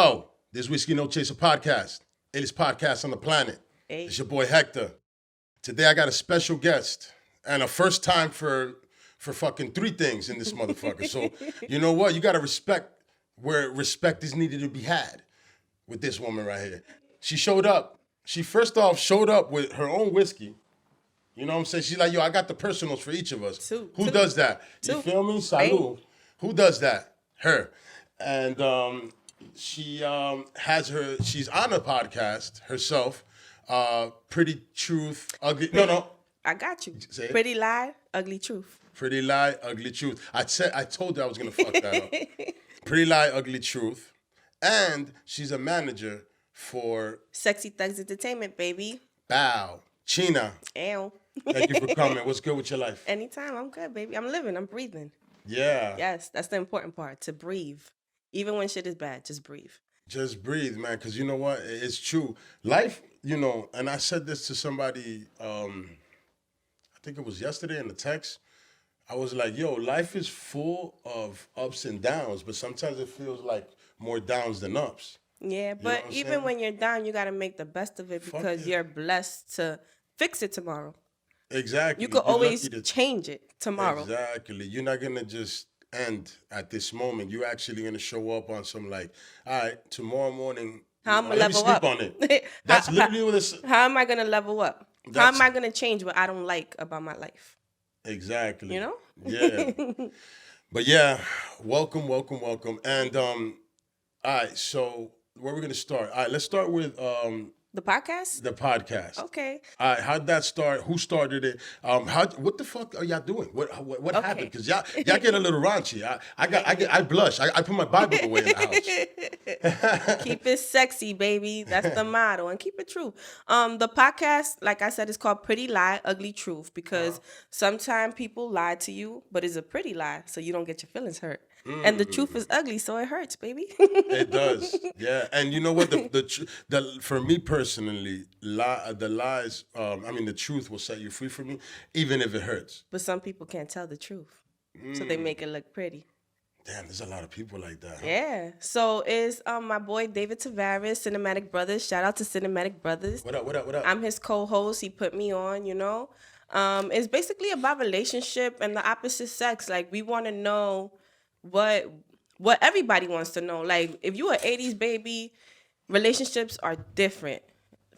Yo, this Whiskey No Chaser podcast. Illest podcast on the planet. Hey. It's your boy Hector. Today I got a special guest and a first time for fucking three things in this motherfucker. So you know what? You gotta respect where respect is needed to be had with this woman right here. She showed up. She first off showed up with her own whiskey. You know what I'm saying? She's like, yo, I got the personals for each of us. Who does that? You feel me? Salud. Who does that? Her. And she has she's on a podcast herself. Pretty Truth, Ugly. No. I got you. Say it. Pretty Lie, Ugly Truth. Pretty Lie, Ugly Truth. I told her I was gonna fuck that up. Pretty Lie, Ugly Truth. And she's a manager for Sexy Thugz Entertainment, baby. Bow. Chyna. Ew. Thank you for coming. What's good with your life? Anytime, I'm good, baby. I'm living, I'm breathing. Yeah. Yes, that's the important part, to breathe. Even when shit is bad, just breathe. Just breathe, man, because you know what? It's true. Life, and I said this to somebody, I think it was yesterday in the text. I was like, yo, life is full of ups and downs, but sometimes it feels like more downs than ups. Yeah, but even when you're down, you got to make the best of it because you're blessed to fix it tomorrow. Exactly. You could always change it tomorrow. Exactly. You're not going to just end at this moment. You're actually going to show up on some like, all right, tomorrow morning, how am I level sleep up? on it. That's literally what it's... How am I going to level up? How am I going to change what I don't like about my life? Exactly. You know? Yeah. But yeah, welcome. And all right, so where we're going to start? All right, let's start with the podcast? The podcast. Okay. All right, how'd that start? Who started it? What the fuck are y'all doing? What happened? Because y'all get a little raunchy. I blush. I put my Bible away in the house. Keep it sexy, baby. That's the motto. And keep it true. The podcast, like I said, is called Pretty Lie, Ugly Truth because sometimes people lie to you, but it's a pretty lie, so you don't get your feelings hurt. And the truth is ugly, so it hurts, baby. It does, yeah. And you know what? The for me personally, the lies. The truth will set you free from me, even if it hurts. But some people can't tell the truth, so they make it look pretty. Damn, there's a lot of people like that. Huh? Yeah. So it's my boy David Tavares, Cinematic Brothers. Shout out to Cinematic Brothers. What up? I'm his co-host. He put me on. It's basically about relationship and the opposite sex. Like we want to know what everybody wants to know. Like if you're an 80s baby, relationships are different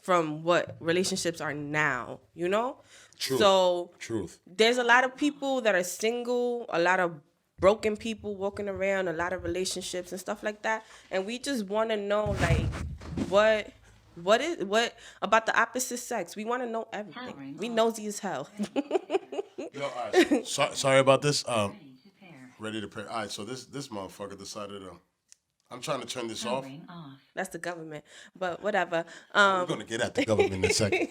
from what relationships are now, Truth. So Truth. There's a lot of people that are single, a lot of broken people walking around, a lot of relationships and stuff like that, and we just want to know like what about the opposite sex. We want to know everything. We nosy as hell. Yo, all right. Sorry about this. Ready to pray. All right, so this motherfucker decided to... I'm trying to turn this off. That's the government, but whatever. We're going to get at the government in a second.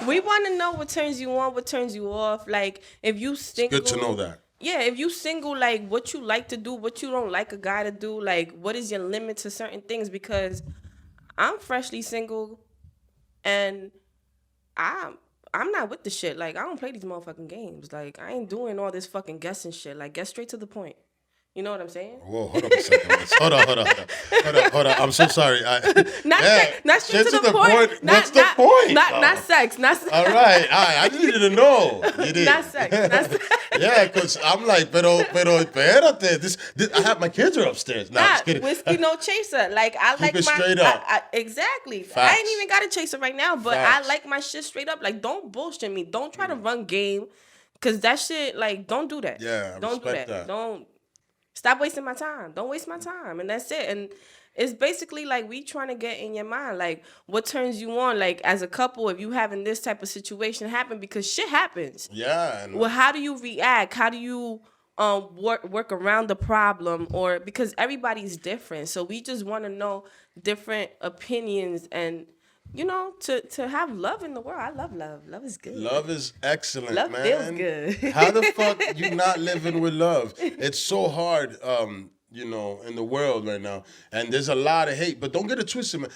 We want to know what turns you on, what turns you off. Like, if you single... It's good to know that. Yeah, if you single, like, what you like to do, what you don't like a guy to do. Like, what is your limit to certain things? Because I'm freshly single, and I'm not with the shit. Like, I don't play these motherfucking games. Like, I ain't doing all this fucking guessing shit. Like, get straight to the point. You know what I'm saying? Whoa, hold up a second. Hold up. I'm so sorry. Not straight to the point. What's the point? Not sex. All right. I needed to know. You did. Not sex. Yeah, because I'm like, pero espérate. This, I have my kids are upstairs. No, just kidding. Whiskey no chaser. Like I Keep like it straight up. Exactly. Facts. I ain't even got a chaser right now, but Facts. I like my shit straight up. Like don't bullshit me. Don't try to run game, cause that shit like don't do that. Yeah, don't do that. Don't stop wasting my time. Don't waste my time, and that's it. And it's basically like we trying to get in your mind, like what turns you on, like as a couple, if you having this type of situation happen, because shit happens. Yeah. Well, how do you react? How do you work around the problem? Or because everybody's different, so we just want to know different opinions and. To have love in the world. I love love. Love is good. Love is excellent, love man. Feels good. How the fuck you not living with love? It's so hard. in the world right now, and there's a lot of hate. But don't get it twisted, man.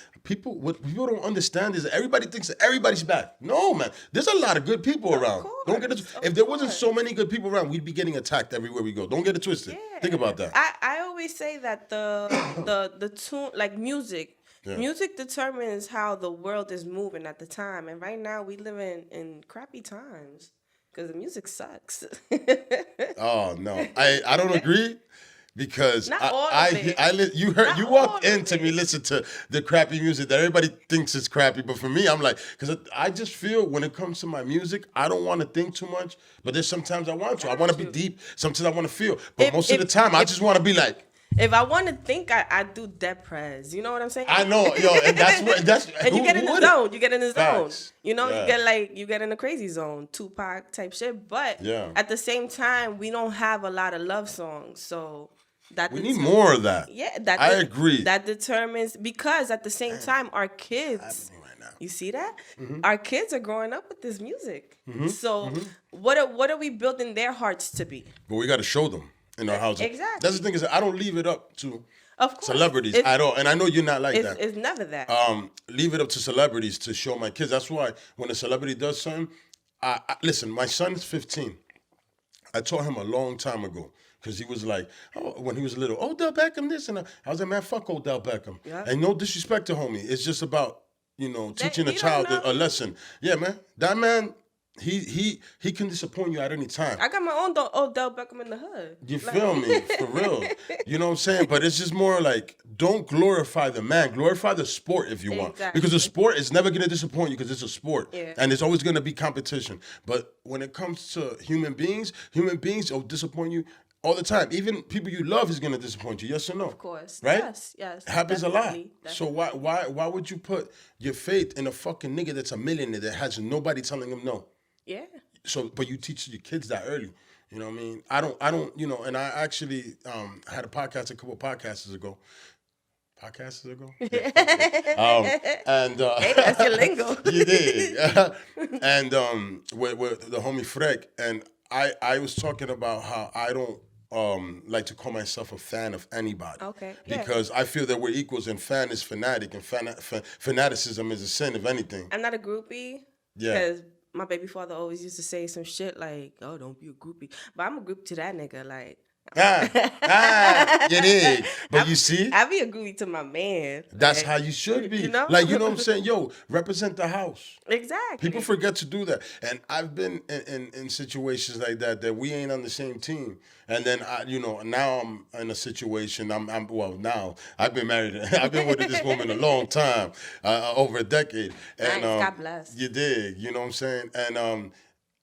What people don't understand is that everybody thinks that everybody's bad. No, man. There's a lot of good people around. Don't get it. If there wasn't so many good people around, we'd be getting attacked everywhere we go. Don't get it twisted. Yeah. Think about that. I always say that the tune, like music. Yeah. Music determines how the world is moving at the time, and right now we live in crappy times because the music sucks. Oh no, I don't agree. Because Not all of it. You walked into me, listen to the crappy music that everybody thinks is crappy, but for me, I'm like, because I just feel when it comes to my music, I don't want to think too much, but there's sometimes I want to. I want to be deep. Sometimes I want to feel, but most of the time, I just want to be like. If I want to think, I do depress. You know what I'm saying? I know, and that's and you get in the zone. You get in the zone. Facts. You get in the crazy zone, Tupac type shit. But at the same time, we don't have a lot of love songs, so. We need more of that. Yeah, I agree. That determines, because at the same time, our kids, you see that? Mm-hmm. Our kids are growing up with this music. Mm-hmm. So what are we building their hearts to be? But we got to show them in our houses. Exactly. That's the thing, is I don't leave it up to celebrities at all. And I know you're not like that. It's never that. Leave it up to celebrities to show my kids. That's why when a celebrity does something, listen, my son is 15. I taught him a long time ago. Because he was like, when he was little, Odell Beckham this, and I was like, man, fuck Odell Beckham. Yeah. And no disrespect to homie. It's just about, teaching a child a lesson. Yeah, man. That man, he can disappoint you at any time. I got my own Odell Beckham in the hood. You feel me? For real. You know what I'm saying? But it's just more like, don't glorify the man. Glorify the sport if you want. Because the sport is never going to disappoint you because it's a sport. Yeah. And there's always going to be competition. But when it comes to human beings will disappoint you all the time. Even people you love is gonna disappoint you. Yes or no? Of course. Right? Yes. It happens definitely. A lot. So why would you put your faith in a fucking nigga that's a millionaire that has nobody telling him no? Yeah. So, but you teach your kids that early. You know what I mean? I don't. And I actually had a podcast a couple of podcasts ago. Yeah. And hey, that's your lingo. You did. And with the homie Freck, and I was talking about how I don't like to call myself a fan of anybody. Okay. Yeah. Because I feel that we're equals, and fan is fanatic, and fanaticism is a sin, if anything. I'm not a groupie. Yeah. Because my baby father always used to say some shit like, "Oh, don't be a groupie," but I'm a groupie to that nigga, like. You did. But you see? I be a groupie to my man. That's how you should be. Like, you know what I'm saying? Yo, represent the house. Exactly. People forget to do that. And I've been in situations like that we ain't on the same team. And then, now I'm in a situation, now I've been married. I've been with this woman a long time, over a decade. And nice, God bless. You dig, you know what I'm saying? And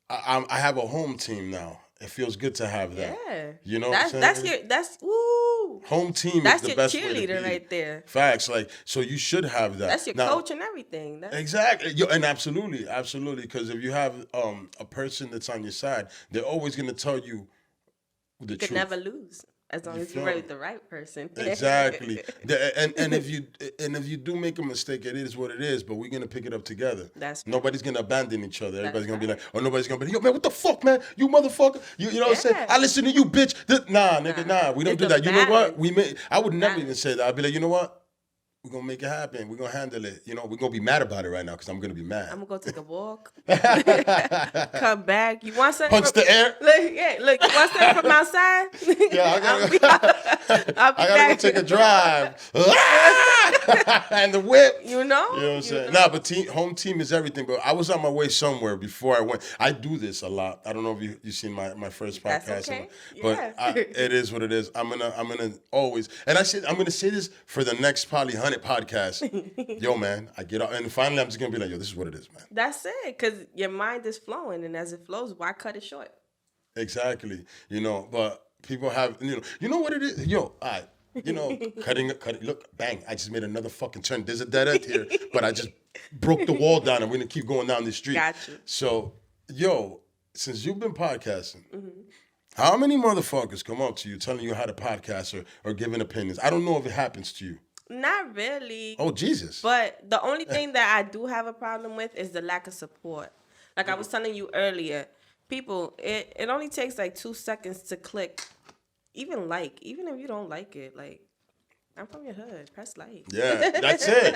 I have a home team now. It feels good to have that. Yeah. You know what I'm saying? That's woo. Home team is the best way to be. That's your cheerleader right there. Facts. Like, so you should have that. That's your coach and everything. Exactly. And absolutely. Because if you have a person that's on your side, they're always going to tell you the truth. You could never lose. As long as you're with the right person. Exactly. And if you do make a mistake, it is what it is, but we're gonna pick it up together. Nobody's gonna abandon each other. Everybody's gonna be like, nobody's gonna be like, yo man, what the fuck, man? You motherfucker. You know what I'm saying? I listen to you, bitch. Nah, nigga, nah. We don't do that. You know what? I would never even say that. I'd be like, you know what? We're going to make it happen. We're going to handle it. We're going to be mad about it right now because I'm going to be mad. I'm going to go take a walk. Come back. You want something? Punch the air? Look, you want something from outside? Yeah, I got to go take a drive. And the whip. You know? You know what I'm saying? Nah, but home team is everything. But I was on my way somewhere before I went. I do this a lot. I don't know if you've seen my first podcast. That's okay. But it is what it is. I'm gonna always, and I'm gonna say this for the next probably 100 podcasts. Yo, man, I get up, and finally I'm just gonna be like, yo, this is what it is, man. That's it, because your mind is flowing, and as it flows, why cut it short? Exactly. But people have, you know what it is? Yo, all right. Cutting. Look, bang! I just made another fucking turn. There's a dead end here, but I just broke the wall down, and we're gonna keep going down the street. Gotcha. So, yo, since you've been podcasting, how many motherfuckers come up to you telling you how to podcast or giving opinions? I don't know if it happens to you. Not really. Oh, Jesus. But the only thing that I do have a problem with is the lack of support. Like I was telling you earlier, people, it only takes like 2 seconds to click. even if you don't like it, like, I'm from your hood. Press like. Yeah, that's it.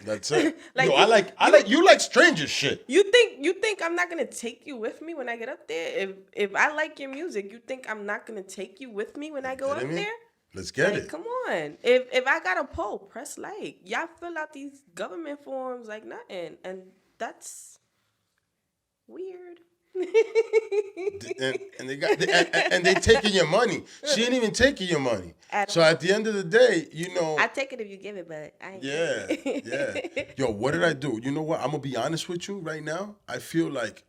That's it. Like, Yo, I like you like stranger shit. You think I'm not gonna take you with me when I get up there? If I like your music, you think I'm not gonna take you with me when I go up there? Let's get like, it. Come on. If I got a poll, press like. Y'all fill out these government forms like nothing, and that's weird. and they taking your money. She ain't even taking your money. So at the end of the day, you know, I take it if you give it, but I ain't yeah, yeah. Yo, what did I do? You know what? I'm gonna be honest with you right now. I feel like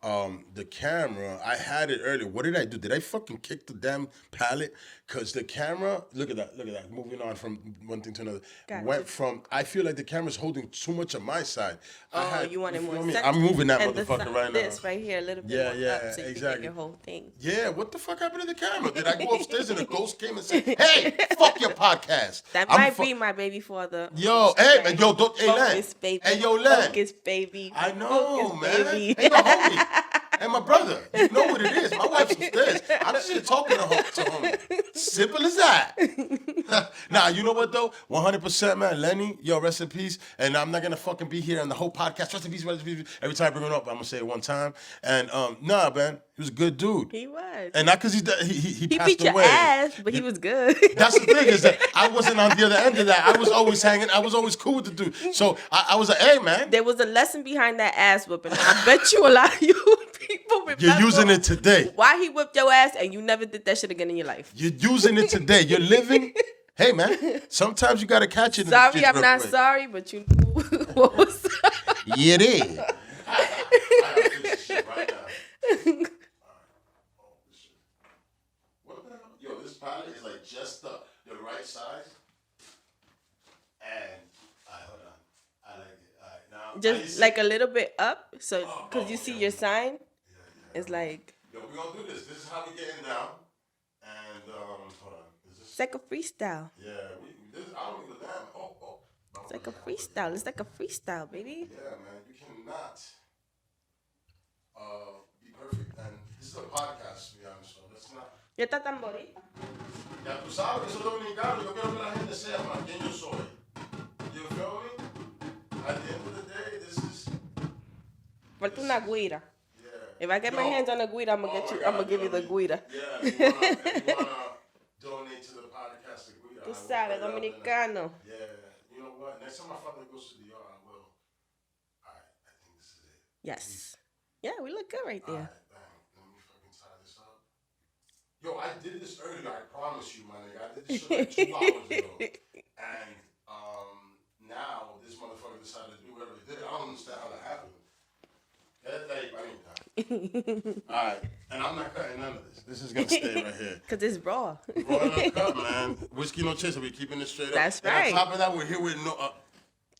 the camera, I had it earlier. What did I do? Did I fucking kick the damn palette? Because the camera, look at that. Moving on from one thing to another. I feel like the camera's holding too much on my side. You want it more center? I'm moving that and motherfucker right now. This right here, a little bit more up, so you can get your whole thing. Yeah, what the fuck happened to the camera? Did I go upstairs and a ghost came and said, hey, fuck your podcast? That might be my baby father. Yo, hey, man, yo, don't, hey, Len. Focus, baby. Hey, yo, Len. Focus, baby. I know, Focus, man. Baby. Hey, yo, homie. And my brother, you know what it is. My wife's upstairs. I'm just here talking to him. Simple as that. Nah, you know what though? 100%, man. Lenny, yo, rest in peace. And I'm not gonna fucking be here on the whole podcast. Rest in peace, rest in peace. Every time I bring it up, I'm gonna say it one time. And nah, man, he was a good dude. He was. And not because he passed beat your away. ass, but he was good. That's the thing is that I wasn't on the other end of that. I was always hanging. I was always cool with the dude. So I was like, hey, man. There was a lesson behind that ass whipping. I bet you a lot of you people remember. You're using it today. Why he whipped your ass and you never did that shit again in your life. You're using it today. You're living. Hey, man. Sometimes you got to catch it. Sorry, I'm not sorry, but you knew what was up. Yeah, it is. Yo, this palette is like just the right size. And, hold on. I like it. All right, now. Just like a little bit up, so because you see your sign, it's like. Yo, we're going to do this. This is how we get in now. And, hold on. It's like a freestyle. Yeah, I don't give a damn. It's like a freestyle. It's like a freestyle, baby. Yeah, man. You cannot be perfect. And this is a podcast, to be honest. So let's not. Ya está tan bonita. Ya tú sabes que soy dominicano. Yo quiero que la gente sepa quién yo soy. You feel me? At the end of the day, this is. Falta una guira. Yeah. If I get my hands on a guira, I'm gonna give you the guira. Yeah, if you wanna donate to the podcast, the guira. Tú sabes, dominicano. Yeah. You know what? Next time my father goes to the yard, I will. All right, I think this is it. Yes. Yeah, we look good right there. All right, bang. Let me fucking tie this up. Yo, I did this earlier. I promise you, my nigga. I did this shit like 2 hours ago. And now this motherfucker decided to do whatever he did. I don't understand how that happened. All right, and I'm not cutting none of this. This is gonna stay right here. Cause it's raw. Raw uncut, man. Whiskey no chaser. We keeping it straight up. That's right. And on top of that, we're here with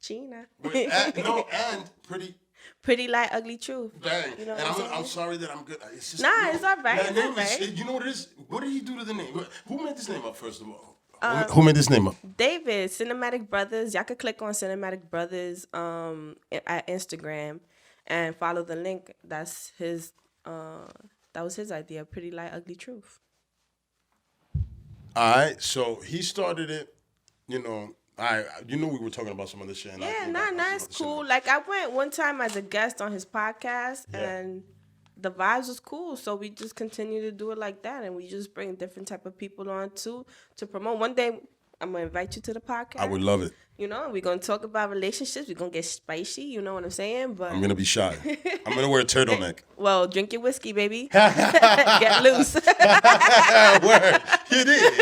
Chyna. and Pretty Light Ugly Truth. Bang. You know and I'm sorry that I'm good. It's just, it's all right. It's all right. You know what it is? What did he do to the name? Who made this name up, first of all? Who made this name up? David, Cinematic Brothers. Y'all could click on Cinematic Brothers at Instagram and follow the link. That's his. That was his idea. Pretty Light Ugly Truth. All right, so he started it. You know, we were talking about some other shit. And it's cool. Like I went one time as a guest on his podcast, and the vibes was cool. So we just continue to do it like that, and we just bring different type of people on too to promote. One day I'm gonna invite you to the podcast. I would love it. You know, we're gonna talk about relationships. We're gonna get spicy. You know what I'm saying? But I'm gonna be shy. I'm gonna wear a turtleneck. Well, drink your whiskey, baby. Get loose. Word. You did.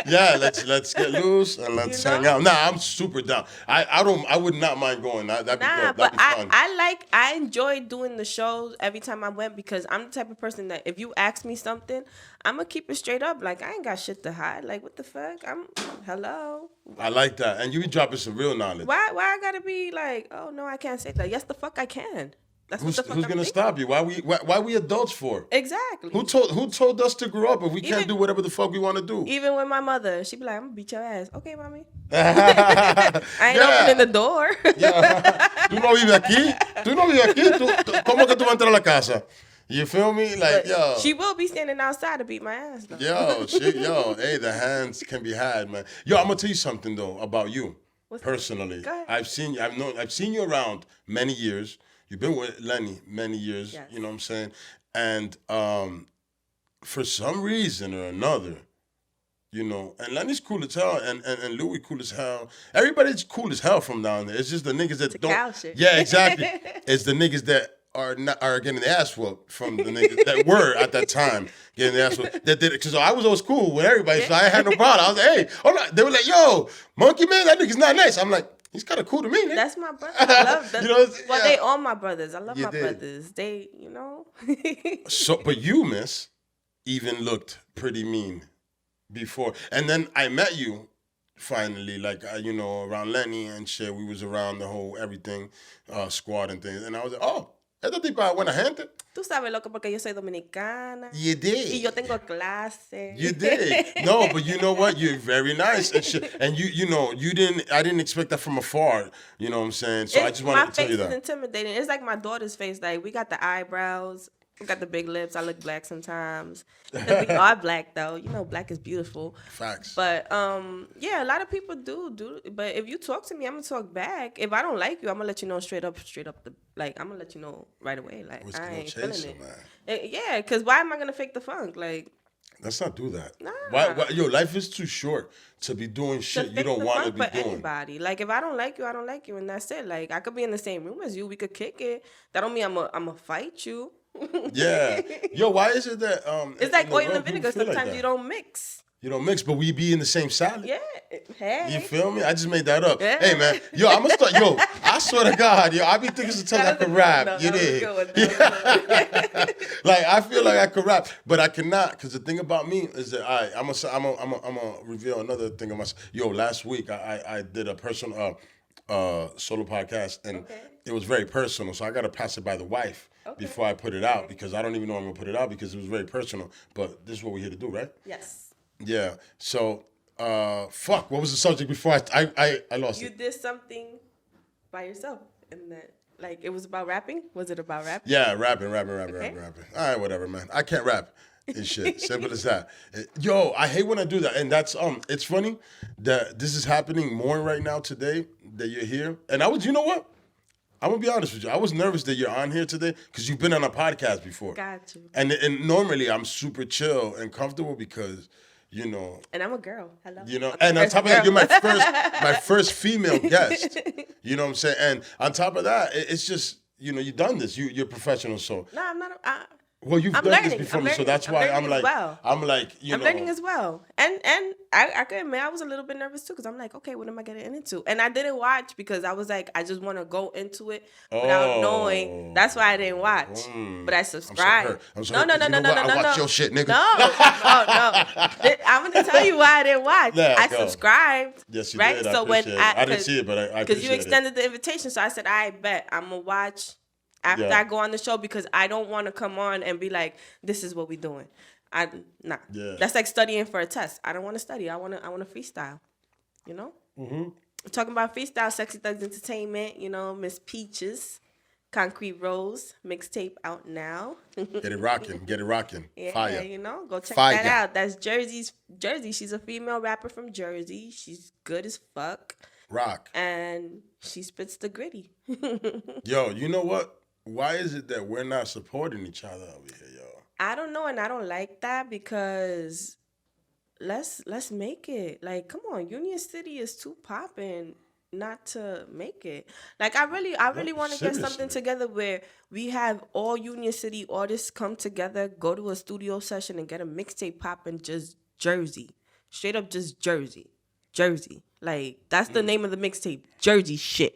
Yeah, let's get loose and let's hang out. Nah, I'm super down. I would not mind going. That'd be fun. I enjoy doing the shows every time I went because I'm the type of person that if you ask me something, I'm gonna keep it straight up. Like I ain't got shit to hide. Like what the fuck? Hello. I like that. And you be dropping some real knowledge. Why I gotta be like, oh no, I can't say that. Yes, the fuck I can. That's who's gonna stop you? Why we adults for? Exactly. Who told us to grow up if we can't do whatever the fuck we want to do? Even with my mother, she be like, I'm gonna beat your ass. Okay, mommy. I ain't opening the door. ¿Tú no vives aquí? ¿Tú no vives aquí? ¿Cómo que tú vas a entrar a la casa? You feel me? Like, But yo. she will be standing outside to beat my ass, though. Hey, the hands can be had, man. Yo, I'm gonna tell you something though about you. What's Personally. Go ahead. I've seen you around many years. You've been with Lenny many years, Yes. you know what I'm saying? And for some reason or another, you know, and Lenny's cool as hell, and Louis cool as hell. Everybody's cool as hell from down there. It's just the niggas that don't. cow shit. Yeah, exactly. It's the niggas that are getting the ass whooped from the niggas that were at that time getting the ass whooped. That did it because I was always cool with everybody, so I had no problem. I was like, hey, hold on. They were like, yo, Monkey Man, that nigga's not nice. I'm like, he's kind of cool to me, nigga. That's my brother. I love them. You know, well, yeah. they all my brothers. I love You my did. brothers. They, you know. So, but you, miss, even looked pretty mean before. And then I met you finally, like, you know, around Lenny and shit. We was around the whole everything squad and things. And I was like, oh, esta tipa buena gente. Tú sabes, loco, porque yo soy dominicana. You did. Y yo tengo clase. You did. No, but you know what? You're very nice and shit. And you know, I didn't expect that from afar. You know what I'm saying? So I just wanted to tell you My that. face is intimidating. It's like my daughter's face. Like, we got the eyebrows. We got the big lips. I look black sometimes. 'Cause we are black, though. You know, black is beautiful. Facts. But, yeah, a lot of people do. But if you talk to me, I'm going to talk back. If I don't like you, I'm going to let you know straight up. Like, I'm going to let you know right away. Like, What's I gonna ain't chase feeling him, it. man? Yeah, because why am I going to fake the funk? Like, Let's not do that. Nah. Why, yo, life is too short to be doing to shit you fake don't the want to funk be for doing. anybody. Like, if I don't like you, I don't like you, and that's it. Like, I could be in the same room as you. We could kick it. That don't mean I'm a fight you. Yeah. Yo, why is it that It's like in the oil world and vinegar. people feel like Sometimes that? you don't mix. You don't mix, but we be in the same salad. Yeah. Hey. You feel me? I just made that up. Yeah. Hey, man. Yo, I'm going to start. Yo, I swear to God, yo, I be thinking sometimes I That was could a rap. good one, You though. did. That was a good one. That was a good one. Like, I feel like I could rap, but I cannot. Because the thing about me is that I'm gonna reveal another thing of myself. Yo, last week, I did a personal solo podcast, and it was very personal. So I got to pass it by the wife before I put it out, because I don't even know I'm going to put it out because it was very personal. But this is what we're here to do, right? Yes. Yeah. So, fuck. What was the subject before I lost You it? did something by yourself, and that, like, it was about rapping. Was it about rapping? Yeah, rapping. All right, whatever, man. I can't rap and shit. Simple as that. Yo, I hate when I do that, and that's it's funny that this is happening more right now today that you're here. And you know what? I'm gonna be honest with you. I was nervous that you're on here today because you've been on a podcast before. Got you. And normally I'm super chill and comfortable because, you know. And I'm a girl. Hello. You know, I'm and on first top of that, girl. you're my first female guest. You know what I'm saying? And on top of that, it's just, you know, you've done this. You're professional, so. No, I'm not. Well, you've I'm done learning. this before I'm me, so learning. that's I'm why learning I'm as like, well. you know. I'm learning as well. And I could admit I was a little bit nervous too, because I'm like, okay, what am I getting into? And I didn't watch because I was like, I just want to go into it without knowing. That's why I didn't watch. But I subscribed. I'm so No. hurt. You know what? I watch your shit, nigga. No. I'm gonna tell you why I didn't watch. Yeah, I go. subscribed. Yes, you right? did. So when I didn't see it, but I appreciate because you it. extended the invitation, so I said, I bet I'm gonna watch after I go on the show, because I don't want to come on and be like, this is what we doing. Nah. Yeah. That's like studying for a test. I don't want to study. I want to freestyle. You know. Mm-hmm. Talking about freestyle, Sexy Thugz Entertainment. You know, Miss Peaches, Concrete Rose mixtape out now. Get it rocking. Yeah, Fire. you know, go check Fire. that out. That's Jersey. She's a female rapper from Jersey. She's good as fuck. Rock. And she spits the gritty. Yo, you know what? Why is it that we're not supporting each other over here, yo? I don't know, and I don't like that, because let's make it. Like, come on, Union City is too poppin' not to make it. Like, I really want to get something seriously. together where we have all Union City artists come together, go to a studio session, and get a mixtape poppin', just Jersey, straight up, just Jersey. Like, that's the name of the mixtape, Jersey shit.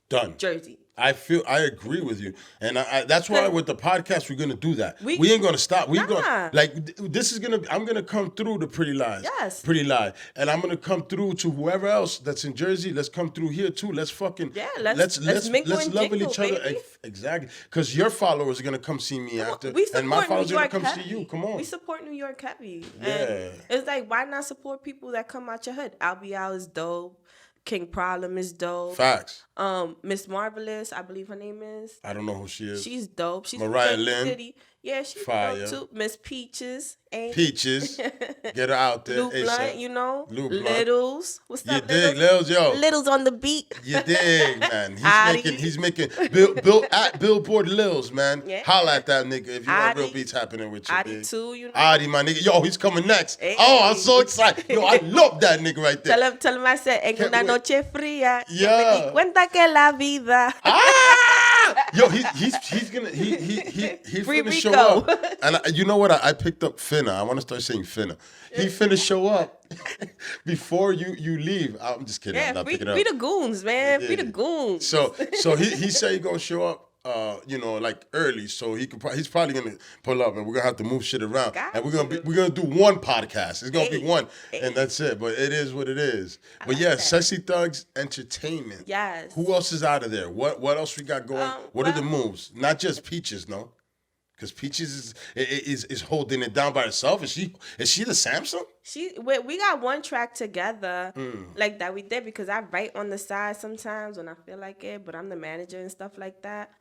Done. Jersey. I agree with you, and that's why with the podcast we're gonna do that. We We- ain't gonna stop. We're Nah. gonna this is gonna. I'm gonna come through the Pretty Lies. Yes. Pretty Lie, and I'm gonna come through to whoever else that's in Jersey. Let's come through here too. Let's fucking let's mingle and love jingle, each other. baby. Exactly, because your followers are gonna come see me after, We and my support followers New are York gonna come heavy. see you. Come on. We support New York heavy. Yeah. And it's like, why not support people that come out your hood? Albial is dope. King Problem is dope. Facts. Miss Marvelous, I believe her name is. I don't know who she is. She's dope. She's Mariah from Jersey Lynn. City. Yeah, she Fire. too. Miss Peaches. Ain't Peaches. Get her out there. Lou Blunt, you know. Lou Blunt. Littles. What's You up, dig, Littles? Lils, yo. Littles on the beat. You dig, man. Adi. He's making Bill at Billboard Lils, man. Yeah. Holla at that nigga if you want Adi. real beats happening with you. Adi big. too, you know. Adi, my nigga. Yo, he's coming next. Hey. Oh, I'm so excited. Yo, I love that nigga right there. Tell him I said, en Can't una wait. noche fría. Yeah. Me di cuenta que la vida. Ah! Yo, he's gonna Free finna show Rico. up. And you know what? I picked up finna. I want to start saying finna. He finna show up before you leave. I'm just kidding. I'm Yeah, not free picking it up. the goons, man. Yeah. Free the goons. So he said he gonna show up, like early, so he's probably gonna pull up, and we're gonna have to move shit around, and we're gonna do one podcast. It's gonna be one, and that's it. But it is what it is. But yeah, Sexy Thugz Entertainment. Yes. Who else is out of there? What else we got going? What are the well- moves? Not just Peaches, no. Because Peaches is holding it down by herself. Is she the Samsung? We got one track together like that we did because I write on the side sometimes when I feel like it, but I'm the manager and stuff like that.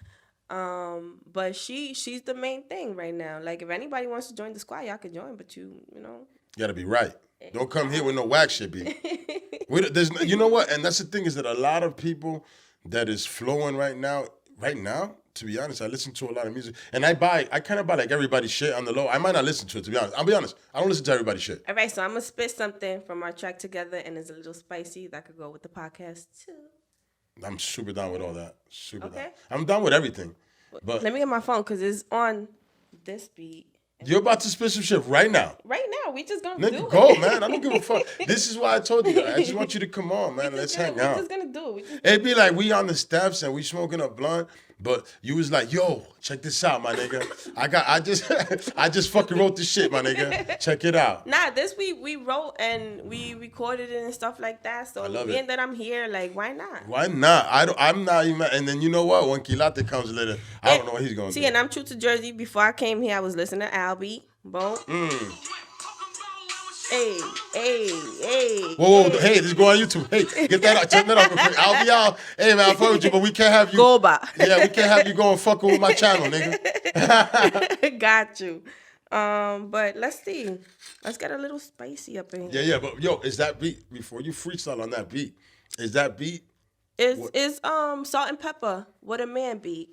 But she's the main thing right now. Like if anybody wants to join the squad, y'all can join, but you know. You gotta be right. Don't come here with no whack shit, B. You know what? And that's the thing is that a lot of people that is flowing right now, to be honest, I listen to a lot of music. And I kind of buy like everybody's shit on the low. I might not listen to it, to be honest. I'll be honest. I don't listen to everybody's shit. All right, so I'm gonna spit something from our track together, and it's a little spicy that could go with the podcast too. I'm super down with all that. Super down. Okay. I'm down with everything. But Let me get my phone because it's on this beat. you're about to spit some shit right now. Right now, we just gonna Nigga, do go, it. man. I don't give a fuck. This is why I told you. I just want you to come on, man. Let's hang We're out. just gonna do it. It'd be like we on the steps and we smoking a blunt, but you was like, yo, check this out, my nigga. I just fucking wrote this shit, my nigga. Check it out. Nah, this we wrote and we recorded it and stuff like that. So I love being it. that I'm here, like, why not? Why not? I'm not even. And then you know what? When Quilate comes later, I don't know what he's gonna See, do. and I'm true to Jersey. Before I came here, I was listening to Albie. Boom. Hey. Whoa, hey, this go on YouTube. Hey, get that out. Check that out real quick. I'll be out. Hey, man, I fuck with you, but we can't have you. Go back. Yeah, we can't have you going fucking with my channel, nigga. Got you. But let's see. Let's get a little spicy up in here. Yeah, but yo, is that beat, before you freestyle on that beat, is that beat, It's Salt and Pepper. What a man beat.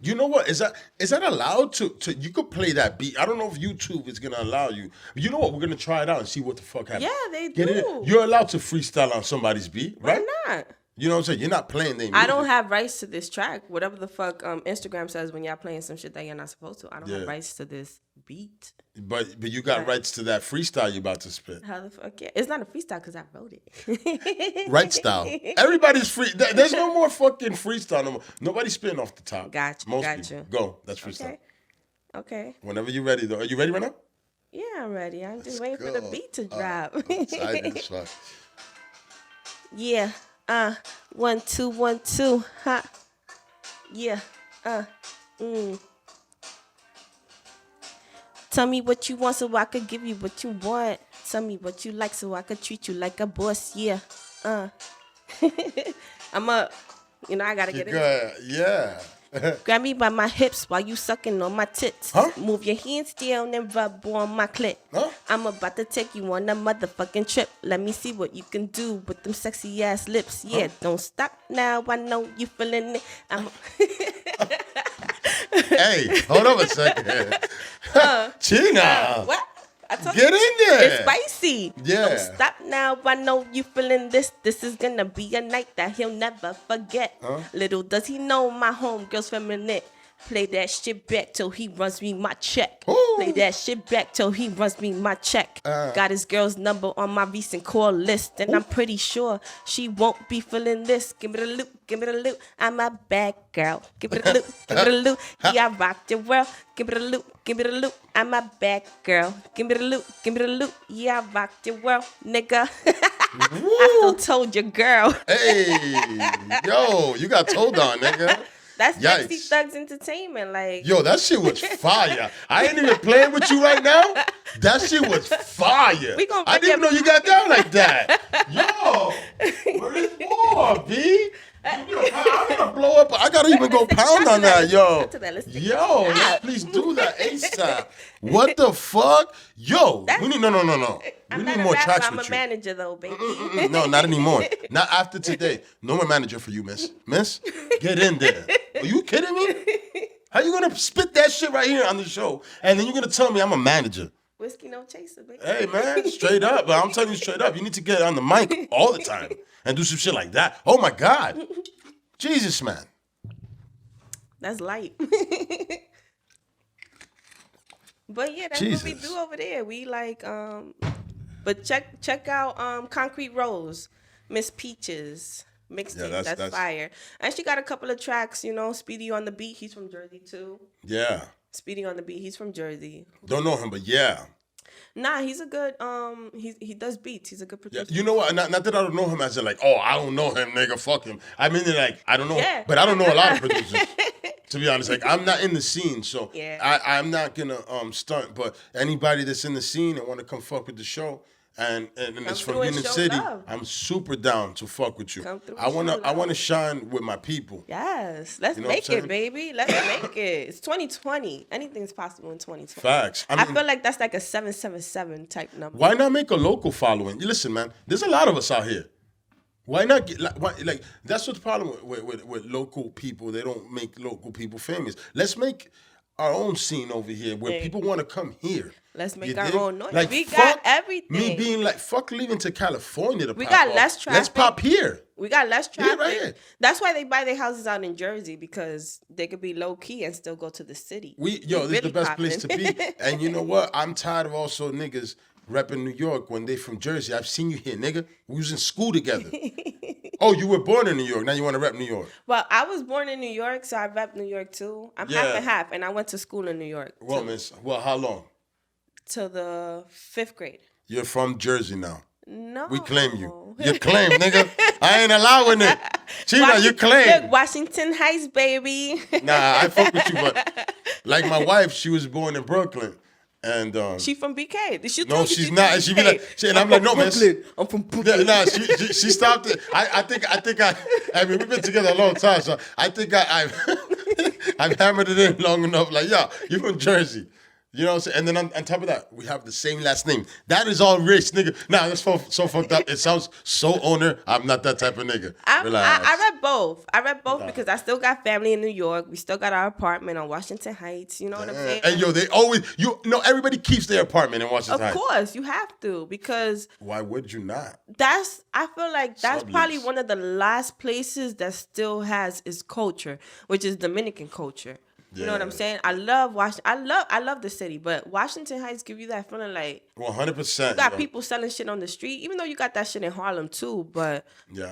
you know what, is that allowed to you could play that beat? I don't know if YouTube is gonna allow you. You know what, we're gonna try it out and see what the fuck happens. Yeah, they Get it in. do. You're allowed to freestyle on somebody's beat, right? Why not? You know what I'm saying? You're not playing their music. I don't have rights to this track. Whatever the fuck Instagram says when y'all playing some shit that you're not supposed to. I don't have rights to this beat. But you got rights to that freestyle you about to spit. How the fuck yeah? It's not a freestyle because I wrote it. Right style. Everybody's free. There's no more fucking freestyle no more. Nobody's spitting off the top. Gotcha, Most gotcha. people. Go. That's freestyle. Okay. Whenever you're ready, though. Are you ready right now? Yeah, I'm ready. I'm just waiting for the go. beat to drop. I'm excited as fuck. Yeah. 1 2 1 2. Ha. Yeah. Tell me what you want so I could give you what you want. Tell me what you like so I could treat you like a boss. Yeah. I'm up. You know I gotta get it. Good. Yeah. Grab me by my hips while you sucking on my tits. Huh? Move your hands down and rub on my clit. Huh? I'm about to take you on a motherfucking trip. Let me see what you can do with them sexy ass lips. Yeah, don't stop now. I know you feeling it. Hey, hold up a second. Chyna. What? I told Get you, in there. It's spicy. Yeah. Don't stop now. I know you feeling this. This is gonna be a night that he'll never forget. Little does he know my homegirl's feminine. Play that shit back till he runs me my check. Ooh. Play that shit back till he runs me my check. Got his girl's number on my recent call list, and I'm pretty sure she won't be feeling this. Give it a loop, give it a loop. I'm a bad girl. Give it a loop, give it a loop. Yeah, I rock the world. Give it a loop, give it a loop. I'm a bad girl. Give it a loop, give it a loop. Yeah, I rock the world, nigga. I still told your girl. Hey, yo, you got told on, nigga. That's Yikes. Sexy Thugz Entertainment. Like, Yo, that shit was fire. I ain't even playing with you right now. That shit was fire. We gonna I didn't even know you got down like that. Yo, where is more, B? I'm gonna blow up. I gotta even go pound on that, yo. Yo, please do that ASAP. What the fuck? Yo, we need no. We need more tracks with you. I'm a manager though, baby. No, not anymore. Not after today. No more manager for you, miss. Miss, get in there. Are you kidding me? How you gonna spit that shit right here on the show, and then you're gonna tell me I'm a manager? Whiskey no chaser, baby. Hey man, straight up. But I'm telling you straight up, you need to get on the mic all the time and do some shit like that. Oh my God, Jesus, man. That's light. But yeah, that's what we do over there. We like, but check out Concrete Rose, Miss Peaches mixtape. Yeah, that's fire. And she got a couple of tracks. You know, Speedy on the Beat. He's from Jersey too. Yeah. Speedy on the Beat. He's from Jersey. Don't know him, but yeah. Nah, he's a good he does beats. He's a good producer. Yeah. You know what? Not that I don't know him as in like, oh, I don't know him, nigga. Fuck him. I mean, like, I don't know, but I don't know a lot of producers. To be honest, like I'm not in the scene, so I'm not gonna stunt. But anybody that's in the scene and want to come fuck with the show, and it's from Union City, I'm super down to fuck with you. I wanna shine with my people. Yes, let's make it, baby. Let's make it. It's 2020. Anything's possible in 2020. Facts. I feel like that's like a 777 type number. Why not make a local following? Listen, man, there's a lot of us out here. Why not get like that's what's the problem with local people. They don't make local people famous. Let's make our own scene over here where people want to come here. Let's make our own noise. Like, we got everything. Me being like, fuck leaving to California to we pop got off. less traffic. Let's pop here. We got less traffic. Yeah, right here. That's why they buy their houses out in Jersey, because they could be low key and still go to the city. This is the best place to be. And you know what? I'm tired of also niggas repping New York when they from Jersey. I've seen you here, nigga. We was in school together. Oh, you were born in New York. Now you want to rep New York. Well, I was born in New York, so I rep New York too. I'm half and half, and I went to school in New York. Well, miss, how long? Till the 5th grade. You're from Jersey now. No. We claim you. You claim, nigga. I ain't allowing it. Chyna, you claim. Look, Washington Heights, baby. Nah, I fuck with you, but like my wife, she was born in Brooklyn. And she from BK. No, she's not. And she be like, and I'm like, no, man. I'm from Brooklyn. Nah, she stopped it. I mean, we've been together a long time, so I think I've hammered it in long enough. Like, yeah, you're from Jersey. You know what I'm saying? And then on top of that, we have the same last name. That is all rich, nigga. Nah, that's so fucked up. It sounds so owner. I'm not that type of nigga. I read both. Because I still got family in New York. We still got our apartment on Washington Heights. You know what I'm saying? And they always, everybody keeps their apartment in Washington Heights. Of course, you have to, because. Why would you not? I feel like that's probably one of the last places that still has its culture, which is Dominican culture. You know what I'm saying? I love Washington. I love the city, but Washington Heights give you that feeling like 100%. You got people selling shit on the street, even though you got that shit in Harlem too. But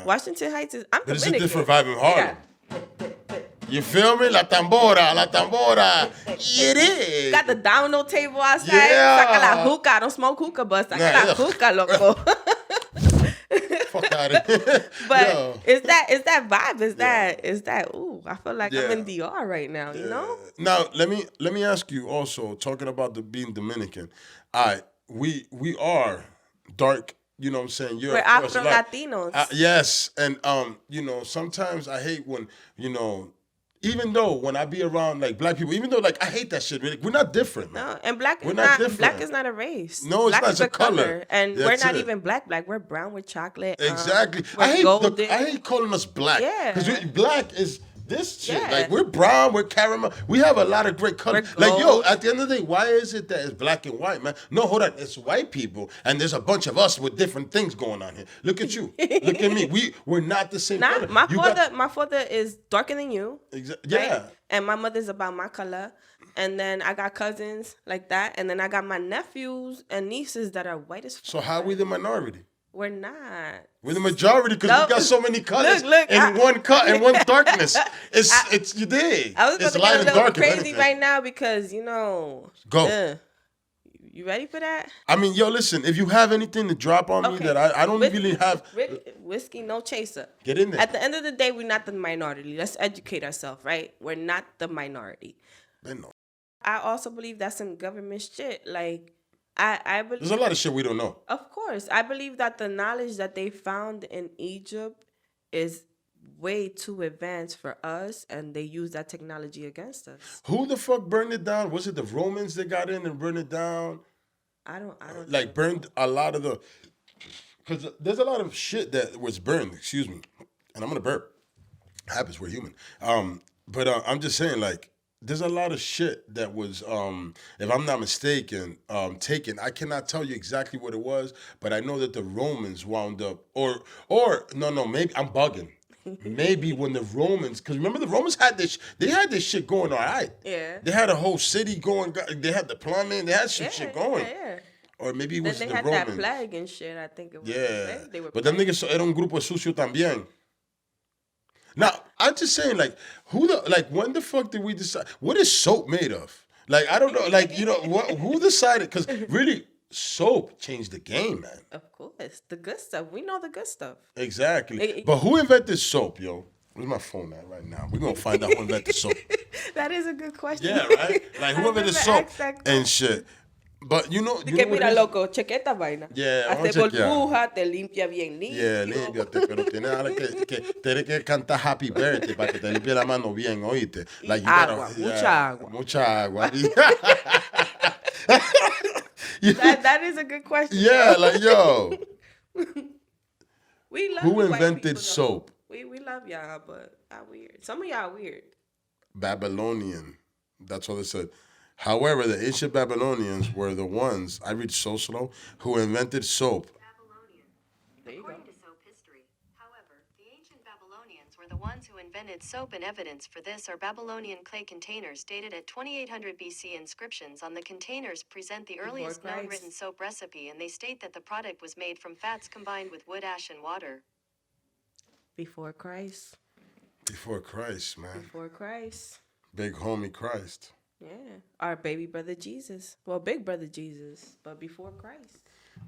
Washington Heights is. But it's a different vibe in Harlem. You feel me? La tambora. It is. Got the domino table outside. Saca la hookah. I don't smoke hookah, but saca la hookah, loco. Fuck out of here. But it's that vibe. Is that ooh, I feel like I'm in DR right now, you know? Now let me ask you also, talking about being Dominican. We are dark, you know what I'm saying? We're Afro Latinos. Yes. And sometimes I hate when, even though when I be around like black people, even though like I hate that shit, we're not different. Man. No, and black is not a race. No, it's not. It's a color. And we're not even black. We're brown with chocolate. Exactly. I hate calling us black. Yeah. Because black is this shit. Yeah. Like we're brown, we're caramel. We have a lot of great colors. Like at the end of the day, why is it that it's black and white, man? No, hold on. It's white people, and there's a bunch of us with different things going on here. Look at you. Look at me. We're not the same color. My father is darker than you. Exactly. Yeah. Right? And my mother's about my color. And then I got cousins like that. And then I got my nephews and nieces that are white as fuck. So how are we the minority? We're not. We're the majority because we got so many colors in one cut and one darkness. It's you dig. I was about to get a little crazy right now because Go. You ready for that? I mean, listen. If you have anything to drop on me that I don't really have. Whiskey no chaser. Get in there. At the end of the day, we're not the minority. Let's educate ourselves, right? We're not the minority. I also believe that's some government shit. Like. I believe there's a lot of shit we don't know. Of course. I believe that the knowledge that they found in Egypt is way too advanced for us, and they use that technology against us. Who the fuck burned it down? Was it the Romans that got in and burned it down? I don't Like burned a lot of the, because there's a lot of shit that was burned. Excuse me, and I'm gonna burp. Happens, we're human. But I'm just saying, like, there's a lot of shit that was, if I'm not mistaken, taken. I cannot tell you exactly what it was, but I know that the Romans wound up, or no, maybe I'm bugging. Maybe when the Romans, because remember the Romans had this, they had this shit going all right. Yeah. They had a whole city going, they had the plumbing, they had some shit going. Yeah. Or maybe it was Then the they had Romans. that plague and shit, I think it was. Yeah. They were But them niggas era un grupo sucio también. Now, I'm just saying, like, when the fuck did we decide? What is soap made of? Like, I don't know. Like, you know, who decided? Because really, soap changed the game, man. Of course. The good stuff. We know the good stuff. Exactly. But who invented soap, yo? Where's my phone at right now? We're going to find out who invented soap. That is a good question. Yeah, right? Like, who invented soap and shit? But you know, Que mira, loco, cheque esta vaina. Yeah, Hace burbuja, te limpia bien limpio. Yeah, límpiate, pero tienes que cantar Happy Birthday para que te limpie la mano bien, oíste. Like, Agua, mucha agua. Mucha agua. That is a good question. Yeah, like, yo. We love Who you white invented people, though. soap? We love y'all, but y'all weird. Some of y'all weird. Babylonian. That's what they said. However, the ancient Babylonians were the ones, I read so slow, who invented soap. Babylonian. According to soap history, however, the ancient Babylonians were the ones who invented soap, and evidence for this are Babylonian clay containers dated at 2800 BC. Inscriptions on the containers present the earliest known written soap recipe, and they state that the product was made from fats combined with wood ash and water. Before Christ. Before Christ, man. Before Christ. Big homie Christ. Yeah. Our baby brother Jesus. Well, big brother Jesus, but before Christ.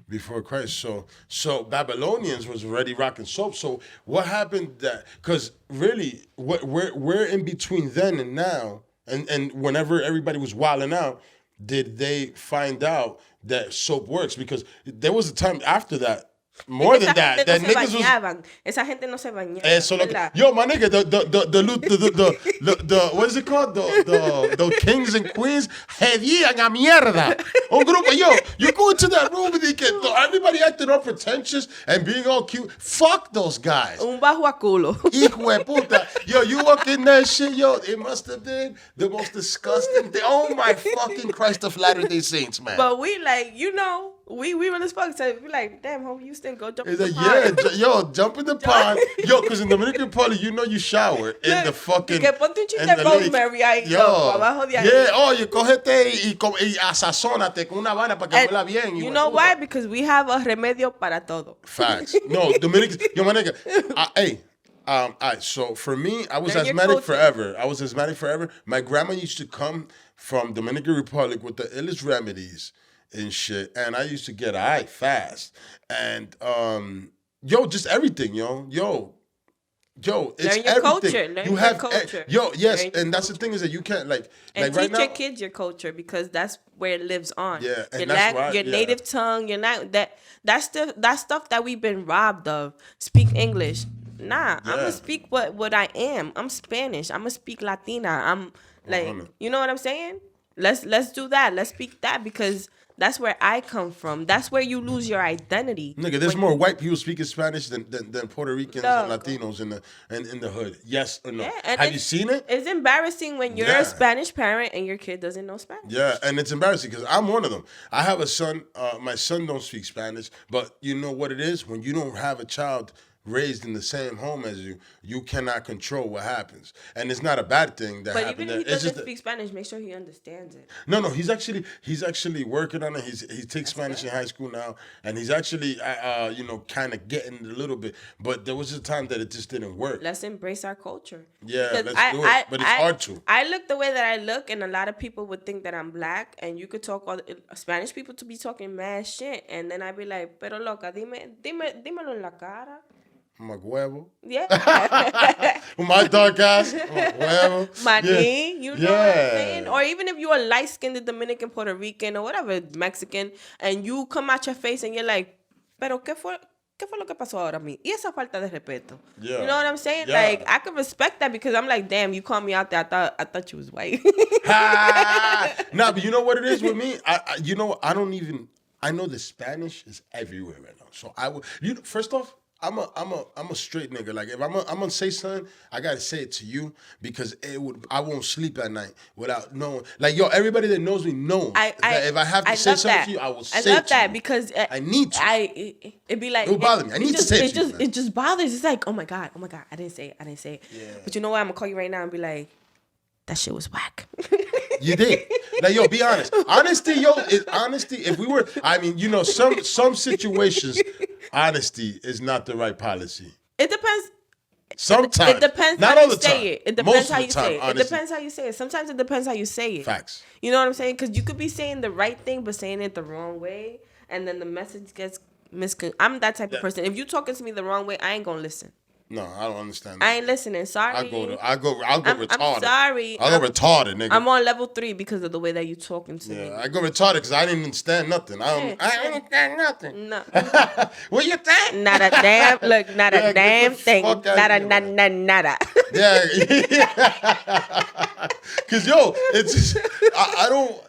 Before Christ. So Babylonians was already rocking soap. So what happened that, because really, we're in between then and now, and whenever everybody was wilding out, did they find out that soap works? Because there was a time after that, more than that, that niggas was. Esa gente no se bañaba. Eso lo que, yo, my nigga, the what is it called? The kings and queens hedían a mierda. Un grupo, yo, you go into that room and everybody acting all pretentious and being all cute. Fuck those guys. Un bajo a culo. Hijo de puta. Yo, you walk in that shit, yo, it must have been the most disgusting thing. Oh my fucking Christ of Latter-day Saints, man. But we like, you know, we real as fuck. So we like, damn, homie Houston, go jump in the pond. pond. Yo, jump in the pond. Yo, because in Dominican Republic, you know you shower in the fucking. Que ponte un chiste de rosemary ahí, yo, loco, abajo de ahí. Yeah, oye, cógete y asazónate con una vaina para que huela bien. You know why? Because we have a remedio para todo. Facts. No, Dominican. Yo, my nigga. Hey. All right, so for me, I was asthmatic forever. My grandma used to come from Dominican Republic with the illest remedies and shit, and I used to get high fast. And yo, just everything, yo, it's learn your everything. culture. Learn you have your culture. Yo, yes, Learn and that's the thing is that you can't and like teach right now. your kids your culture because that's where it lives on. Yeah, and that's right, your native tongue. You're not that's stuff that we've been robbed of. Speak English. Nah, I'm gonna speak what I am. I'm Spanish. I'm gonna speak Latina. I'm like, you know what I'm saying? Let's do that. Let's speak that because that's where I come from. That's where you lose your identity. Nigga, there's more white people speaking Spanish than Puerto Ricans and Latinos in the hood. Yes or no? Yeah, have you seen it? It's embarrassing when you're a Spanish parent and your kid doesn't know Spanish. Yeah, and it's embarrassing because I'm one of them. I have a son. My son don't speak Spanish, but you know what it is? When you don't have a child raised in the same home as you cannot control what happens, and it's not a bad thing that happened. But even if he doesn't speak Spanish, make sure he understands it. No, he's actually working on it. He takes Spanish in high school now, and he's actually kind of getting a little bit. But there was a time that it just didn't work. Let's embrace our culture. Yeah, let's do it. But it's hard to. I look the way that I look, and a lot of people would think that I'm black, and you could talk all Spanish people to be talking mad shit, and then I'd be like, pero loca, dímelo en la cara. My huevo. Yeah. My dark ass. My huevo. My knee. You know what I'm saying? Or even if you're a light-skinned Dominican, Puerto Rican, or whatever, Mexican, and you come out your face and you're like, pero ¿qué fue? ¿qué fue lo que pasó ahora a mí? Y esa falta de respeto. Yeah. You know what I'm saying? Yeah. Like, I can respect that because I'm like, damn, you called me out there. I thought you was white. Nah, but you know what it is with me? I know the Spanish is everywhere right now. So first off, I'm a straight nigga. Like if I'm gonna say something, I gotta say it to you because I won't sleep at night without knowing. Like yo, everybody that knows me knows that if I have to say something to you, I will say it to you. I love that because I need to. It'd be like it would bother me. I need to say it to you. It just bothers. It's like, oh my god, I didn't say it. Yeah. But you know what? I'm gonna call you right now and be like, that shit was whack. You did. Like, yo, be honest. Honesty. If we were, I mean, you know, some situations, honesty is not the right policy. It depends. Sometimes. It depends not how all you the time. say it. It depends how you say it. Honesty. It depends how you say it. Sometimes it depends how you say it. Facts. You know what I'm saying? Because you could be saying the right thing, but saying it the wrong way, and then the message gets misconstrued. I'm that type of person. If you talking to me the wrong way, I ain't gonna listen. No, I don't understand that. I ain't listening. Sorry. I'll go retarded. I'm sorry. I'll go retarded, nigga. I'm on level 3 because of the way that you talking to me. Yeah, I go retarded because I didn't understand nothing. I don't understand nothing. No. What you think? Not a damn look. Not a damn thing. Nada. Yeah. Because yo, it's just I don't.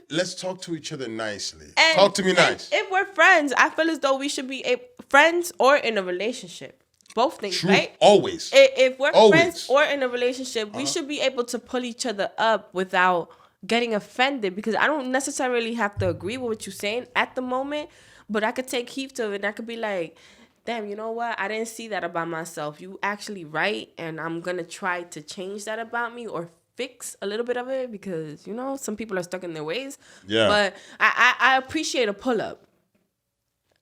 Let's talk to each other nicely. Talk to me nice. If we're friends, I feel as though we should be friends or in a relationship. Both things, True. right? Always. If we're Always. friends or in a relationship, we should be able to pull each other up without getting offended. Because I don't necessarily have to agree with what you're saying at the moment, but I could take heed to it and I could be like, damn, you know what? I didn't see that about myself. You actually right, and I'm gonna try to change that about me or fix a little bit of it because you know some people are stuck in their ways. Yeah. But I appreciate a pull up.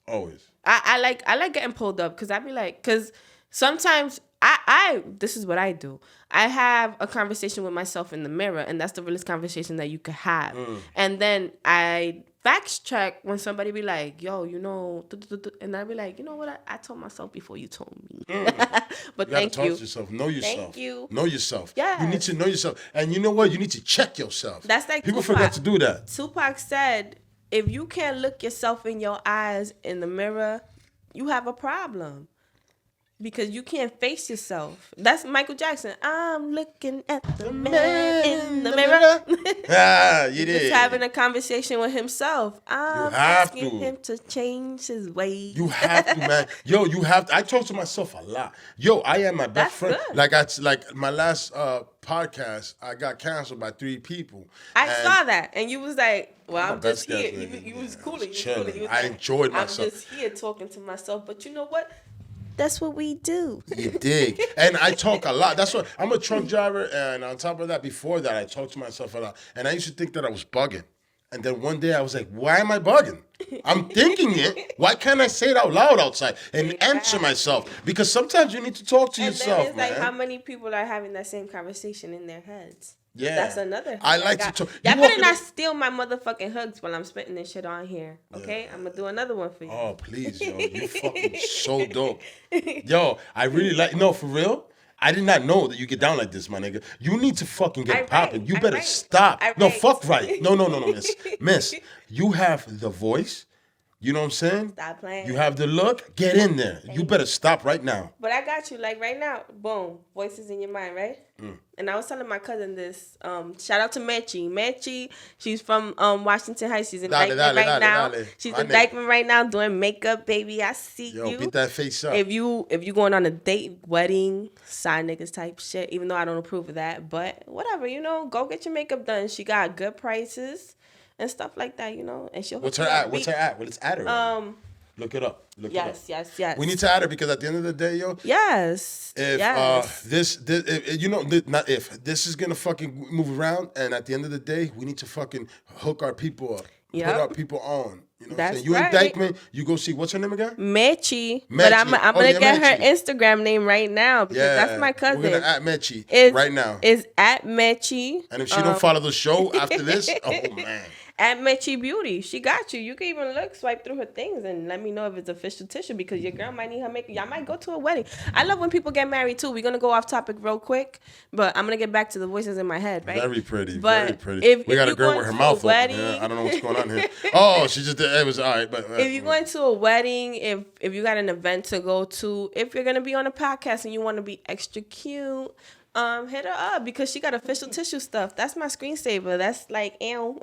Always. I like getting pulled up because I be like, because sometimes I this is what I do. I have a conversation with myself in the mirror, and that's the realest conversation that you could have. And then I fact check when somebody be like, yo, you know, and I be like, you know what? I told myself before you told me. But thank you. You gotta talk to yourself. Know yourself. Thank you. Know yourself. Yes. You need to know yourself. And you know what? You need to check yourself. That's like people Tupac. forget to do that. Tupac said, if you can't look yourself in your eyes in the mirror, you have a problem. Because you can't face yourself. That's Michael Jackson. I'm looking at the man in the mirror. You did. He's having a conversation with himself. I'm asking him to change his ways. You have to, man. Yo, you have to. I talk to myself a lot. Yo, I am my best friend. Good. Like my last podcast, I got canceled by 3 people. I saw that, and you was like, "Well, I'm just best here." guest, You was cool. I enjoyed myself. I'm just here talking to myself, but you know what? That's what we do. You dig. And I talk a lot. That's what I'm a truck driver, and on top of that, before that, I talk to myself a lot. And I used to think that I was bugging. And then one day I was like, why am I bugging? I'm thinking it. Why can't I say it out loud outside and answer myself? Because sometimes you need to talk to yourself, it's man. like how many people are having that same conversation in their heads. Yeah. That's another. I like to talk. Y'all better not steal my motherfucking hugs while I'm spitting this shit on here. Okay? Yeah. I'm gonna do another one for you. Oh, please, yo. You fucking so dope. Yo, I really like, no, for real. I did not know that you get down like this, my nigga. You need to fucking get popping. You better stop. No, fuck right. No, miss. Miss, you have the voice. You know what I'm saying? Stop playing. You have the look. Get in there. You better stop right now. But I got you. Like right now, boom, voices in your mind, right? And I was telling my cousin this. Shout out to Mechi. Mechi, she's from Washington Heights. She's in Dykeman right now. She's in Dykeman right now doing makeup, baby. I see you. Yo, beat that face up. If you going on a date, wedding, side niggas type shit, even though I don't approve of that, but whatever, you know, go get your makeup done. She got good prices and stuff like that, you know. And she'll. What's her at? What's her at? Well, it's at her. Look it up. Yes. We need to add her because at the end of the day, yo. Yes. If this you know, not if this is gonna fucking move around, and at the end of the day, we need to fucking hook our people up, put our people on. You know what I'm saying? You in Dykeman, you go see what's her name again? Mechi. But I'm gonna get her Instagram name right now because that's my cousin. We're gonna at Mechi right now. Is at Mechi. And if she don't follow the show after this, oh man. At Mechi Beauty, she got you. You can even swipe through her things and let me know if it's official tissue because your girl might need her makeup. Y'all might go to a wedding. I love when people get married too. We're gonna go off topic real quick, but I'm gonna get back to the voices in my head, right? Very pretty, but very pretty. If, we got a girl with her mouth open. Yeah, I don't know what's going on here. Oh, she just did. It was all right, but if you're going to a wedding, if you got an event to go to, if you're gonna be on a podcast and you want to be extra cute. Hit her up because she got official tissue stuff. That's my screensaver. That's like, ow.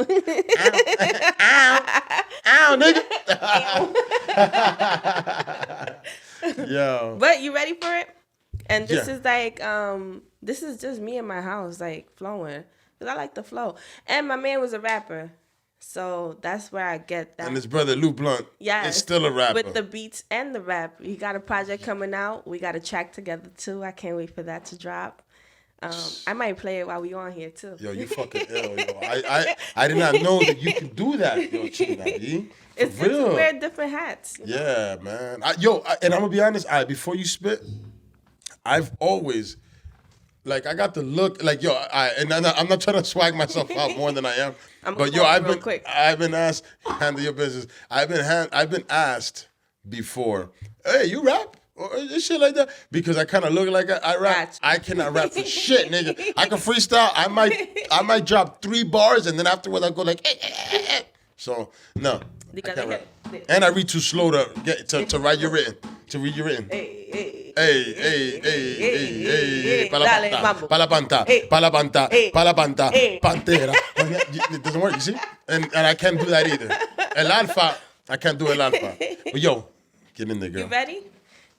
Ow, nigga. Yo. But you ready for it? And this is like, this is just me in my house, like, flowing. Because I like the flow. And my man was a rapper. So that's where I get that. And his brother, Lou Blunt, is still a rapper. With the beats and the rap. He got a project coming out. We got a track together, too. I can't wait for that to drop. I might play it while we on here too. Yo, you fucking ill, yo. I did not know that you could do that, yo, Chyna. It's good to wear different hats. Yeah, man. And I'm gonna be honest. Before you spit, I've always, like, I got the look, like, yo. I'm not trying to swag myself out more than I am. But yo, I've been asked, handle your business. I've been asked before. Hey, you rap? Or shit like that, because I kind of look like I rap. I cannot rap for shit, nigga. I can freestyle. I might drop 3 bars and then afterwards I go like, So no, I can't rap. And I read too slow to write your written, to read your written. Hey, palapanta, pantera. It doesn't work, you see? And I can't do that either. El alfa, I can't do el alfa. But yo, get in there, girl. You ready?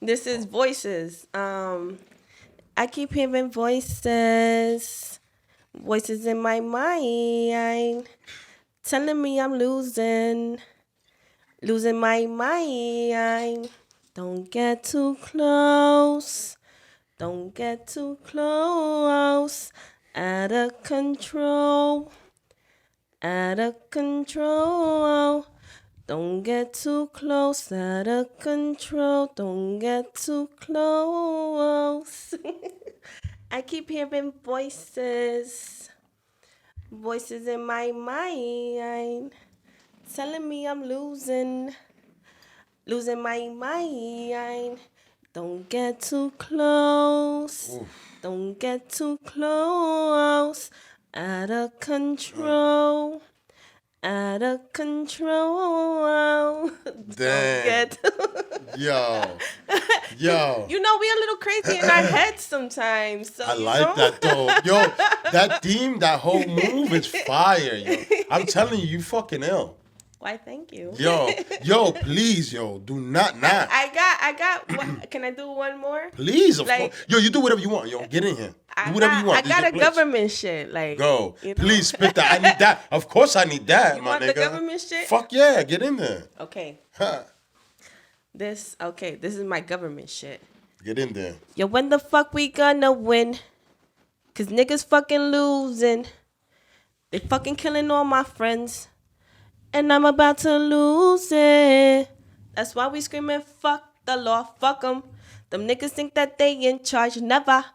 This is voices. I keep hearing voices in my mind, telling me I'm losing my mind. Don't get too close, out of control. Don't get too close, out of control. Don't get too close. I keep hearing voices in my mind, telling me I'm losing my mind. Don't get too close. Oof. Don't get too close, out of control. Out of control. Damn. Yo. You know, we a little crazy in our heads sometimes. So, I like that, though. Yo, that theme, that whole move is fire, yo. I'm telling you, you fucking ill. Why, thank you. Yo, please, yo, do not. I got. Can I do one more? Please, of course. Yo, you do whatever you want, yo. Get in here. Do whatever you want. I got a government shit, like. Go. You know? Please spit that. I need that. Of course I need that, you my want nigga. The government shit? Fuck yeah, get in there. Okay. Huh. This is my government shit. Get in there. Yo, when the fuck we gonna win? Cause niggas fucking losing. They fucking killing all my friends. And I'm about to lose it. That's why we screaming, fuck the law, fuck them. Them niggas think that they in charge, never.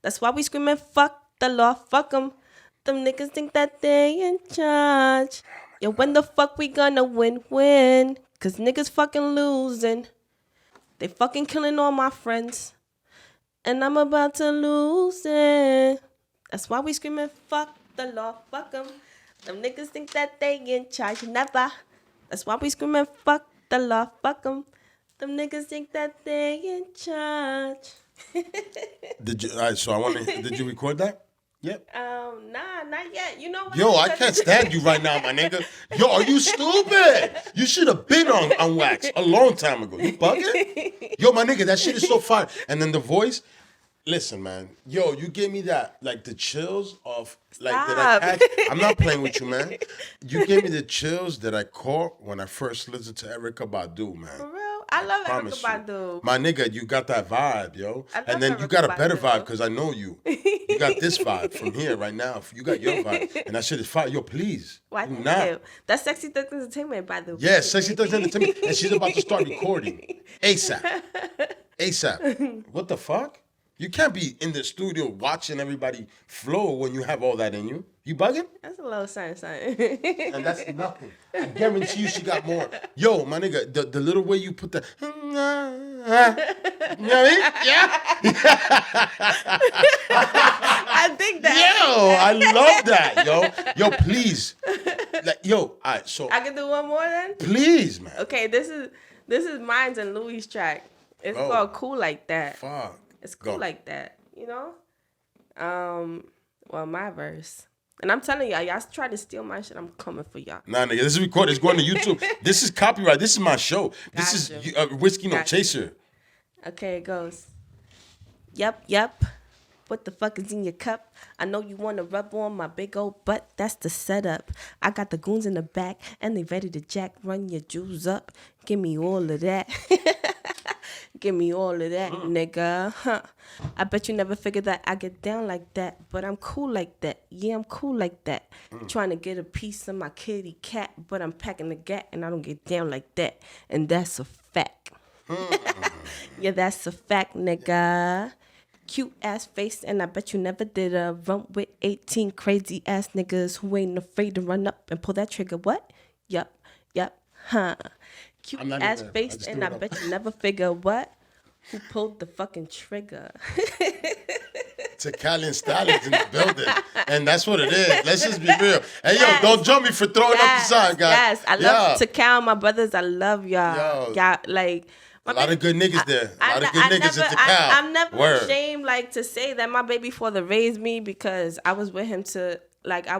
That's why we screaming, fuck the law, fuck them. Them niggas think that they in charge. Yo, when the fuck we gonna win? Cause niggas fucking losing. They fucking killing all my friends. And I'm about to lose it. That's why we screaming, fuck the law, fuck them. Them niggas think that they in charge, never. That's why we screaming, fuck the law, fuck them. Them niggas think that they in charge. Did you? All right, so did you record that? Yep. Nah, not yet. You know what? Yo, I can't stand you right now, my nigga. Yo, are you stupid? You should have been on wax a long time ago. You bugging? Yo, my nigga, that shit is so fire. And then the voice. Listen, man. Yo, you gave me that, like, the chills of, like, that I catch. I'm not playing with you, man. You gave me the chills that I caught when I first listened to Erykah Badu, man. For real? I love Erykah Badu. My nigga, you got that vibe, yo. And then you got a better vibe because I know you. You got this vibe from here right now. You got your vibe. And that shit is fire. Yo, please. Why not? That's Sexy Thugz Entertainment, by the way. Yeah, Sexy Thugz Entertainment. And she's about to start recording. ASAP. What the fuck? You can't be in the studio watching everybody flow when you have all that in you. You bugging? That's a little something. And that's nothing. I guarantee you she got more. Yo, my nigga, the little way you put the... You know what I mean? Yeah. I think that. Yo, I love that, yo. Yo, please. Like, yo, all right, so... I can do one more then? Please, man. Okay, this is mine's and Louis' track. It's called Cool Like That. Fuck. It's cool like that, you know? Well, my verse. And I'm telling y'all try to steal my shit, I'm coming for y'all. Nah, nigga, this is recorded. It's going to YouTube. This is copyright. This is my show. This is Whiskey No Chaser. Okay, it goes. Yep. What the fuck is in your cup? I know you want to rub on my big old butt. That's the setup. I got the goons in the back, and they ready to jack. Run your jewels up. Give me all of that. Give me all of that, nigga. Huh. I bet you never figured that I get down like that. But I'm cool like that. Yeah, I'm cool like that. Trying to get a piece of my kitty cat. But I'm packing the gat and I don't get down like that. And that's a fact. Yeah, that's a fact, nigga. Cute ass face, and I bet you never did a run with 18 crazy ass niggas who ain't afraid to run up and pull that trigger. What? Yup, huh. Cute ass face, and I bet you never figure what? Who pulled the fucking trigger? Italian Stallions in the building. And that's what it is. Let's just be real. Hey, yo, don't jump me for throwing up the sign, guys. Yes, I love Takal, my brothers. I love y'all. Y'all, like... A lot of good niggas there. A lot of good niggas at Takal. I'm never ashamed, like, to say that my baby father raised me because I was with him I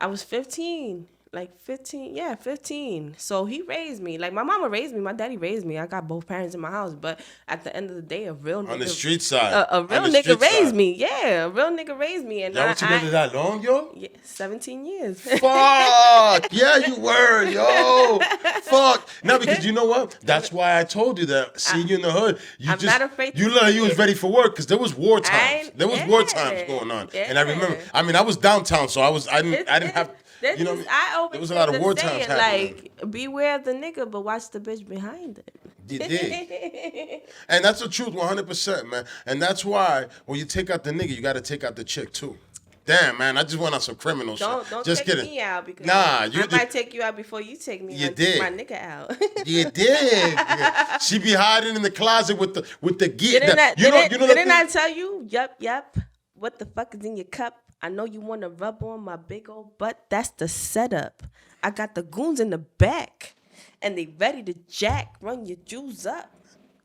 was 15. Like 15, 15. So he raised me. Like my mama raised me, my daddy raised me. I got both parents in my house. But at the end of the day, a real nigga on the street side, a real nigga raised me. Yeah, a real nigga raised me. And y'all was together that long, yo? Yeah, 17 years. Fuck, yeah, you were, yo. Fuck. No, because you know what? That's why I told you that. Seeing you in the hood, I'm not afraid. You learned you was ready for work because there was war times. There was war times going on, and I remember. I mean, I was downtown, so I didn't have. You know what I mean? There was a lot of war times happening. Like, beware of the nigga, but watch the bitch behind it. You did. And that's the truth, 100%, man. And that's why when you take out the nigga, you got to take out the chick, too. Damn, man, I just went on some criminal shit. Don't just take kidding. me out because I might take you out before you take me. You did. My nigga out. You did. Yeah. She be hiding in the closet with the gear. Didn't I tell you? Yup. What the fuck is in your cup? I know you want to rub on my big old butt. That's the setup. I got the goons in the back, and they ready to jack. Run your jewels up.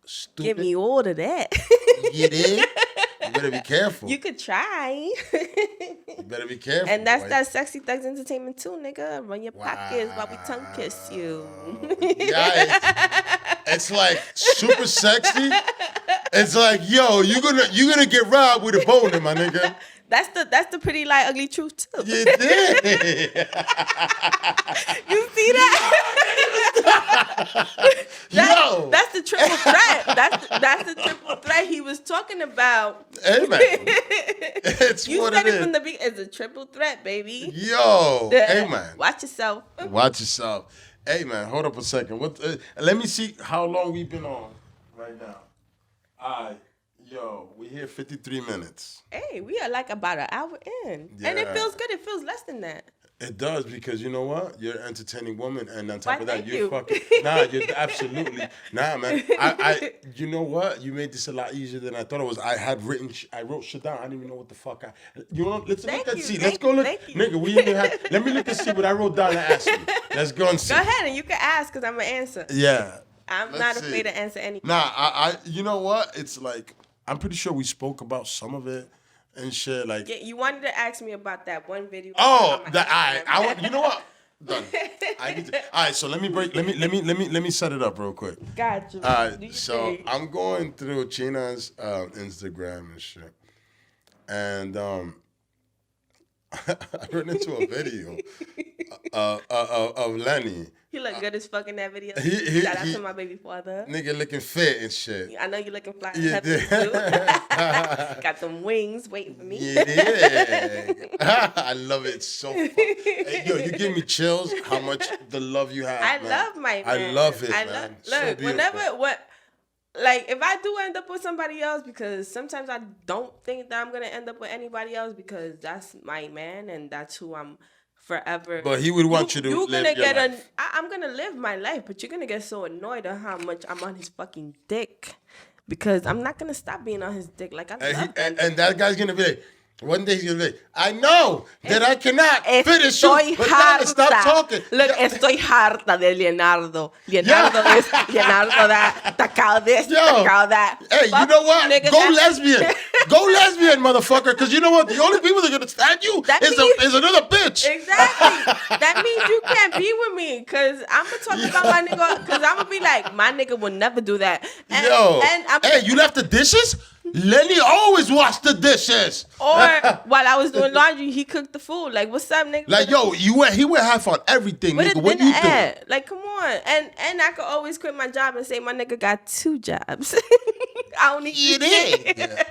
Stupid. Give me all of that. You did? You better be careful. You could try. You better be careful. And that's that sexy Thugz entertainment too, nigga. Run your pockets while we tongue kiss you. Yeah, it's like super sexy. It's like, yo, you're gonna get robbed with a boner, my nigga. That's the pretty lie ugly truth too. You did. You see that? That's the triple threat. That's the triple threat he was talking about. Hey man, it's you what said it is. From the beginning. It's a triple threat, baby. Yo, hey man, watch yourself. Watch yourself. Hey man, hold up a second. Let me see how long we've been on right now. All right. Yo, we here 53 minutes. Hey, we are like about an hour in. Yeah. And it feels good. It feels less than that. It does because you know what? You're an entertaining woman, and on top of that, you're fucking you're absolutely man. I you know what? You made this a lot easier than I thought it was. I wrote shit down. I didn't even know what the fuck let's look and see. Let's go look, nigga. Let me look and see what I wrote down and ask you. Let's go and see. Go ahead and you can ask because I'm gonna answer. Yeah, I'm not afraid to answer anything. Nah, I you know what? It's like I'm pretty sure we spoke about some of it. And shit, like you wanted to ask me about that one video. Oh, I want. You know what? Done. I need to. All right, so let me set it up real quick. Gotcha. All right, so I'm going through Chyna's Instagram and shit, and I ran into a video of Lenny. He look good as fuck in that video. Shout out to my baby father. Nigga looking fit and shit. I know you looking fly. Yeah, too. Got them wings waiting for me. Yeah. I love it so fucking. Hey, yo, you give me chills how much the love you have. I love my man. I love it, man. Look, like if I do end up with somebody else, because sometimes I don't think that I'm gonna end up with anybody else, because that's my man and that's who I'm forever. But he would want you to you're live gonna your get life. I'm gonna live my life, but you're gonna get so annoyed at how much I'm on his fucking dick, because I'm not gonna stop being on his dick. Like I love that. And that guy's gonna be like, one day he's gonna be like, I know that I cannot finish you, Estoy but now stop harta. talking. Look, Yeah. estoy harta de Leonardo. Leonardo that, tacao this, Yo. tacao that. Hey, Fuck you know what? nigga, Go that- lesbian. Go lesbian, motherfucker. Because you know what? The only people that are going to stand you That is, means- is another bitch. Exactly. That means you can't be with me, because I'm going to talk about my nigga, because I'm going to be like, my nigga will never do that. And, Yo. and I'm, Hey, you left the dishes? Lenny always washed the dishes. or while I was doing laundry, he cooked the food. Like, what's up, nigga? Like, yo, he went half on everything, What nigga. a What dinner you doing? at? Like, come on. And I could always quit my job and say my nigga got 2 jobs. I don't need You shit. did.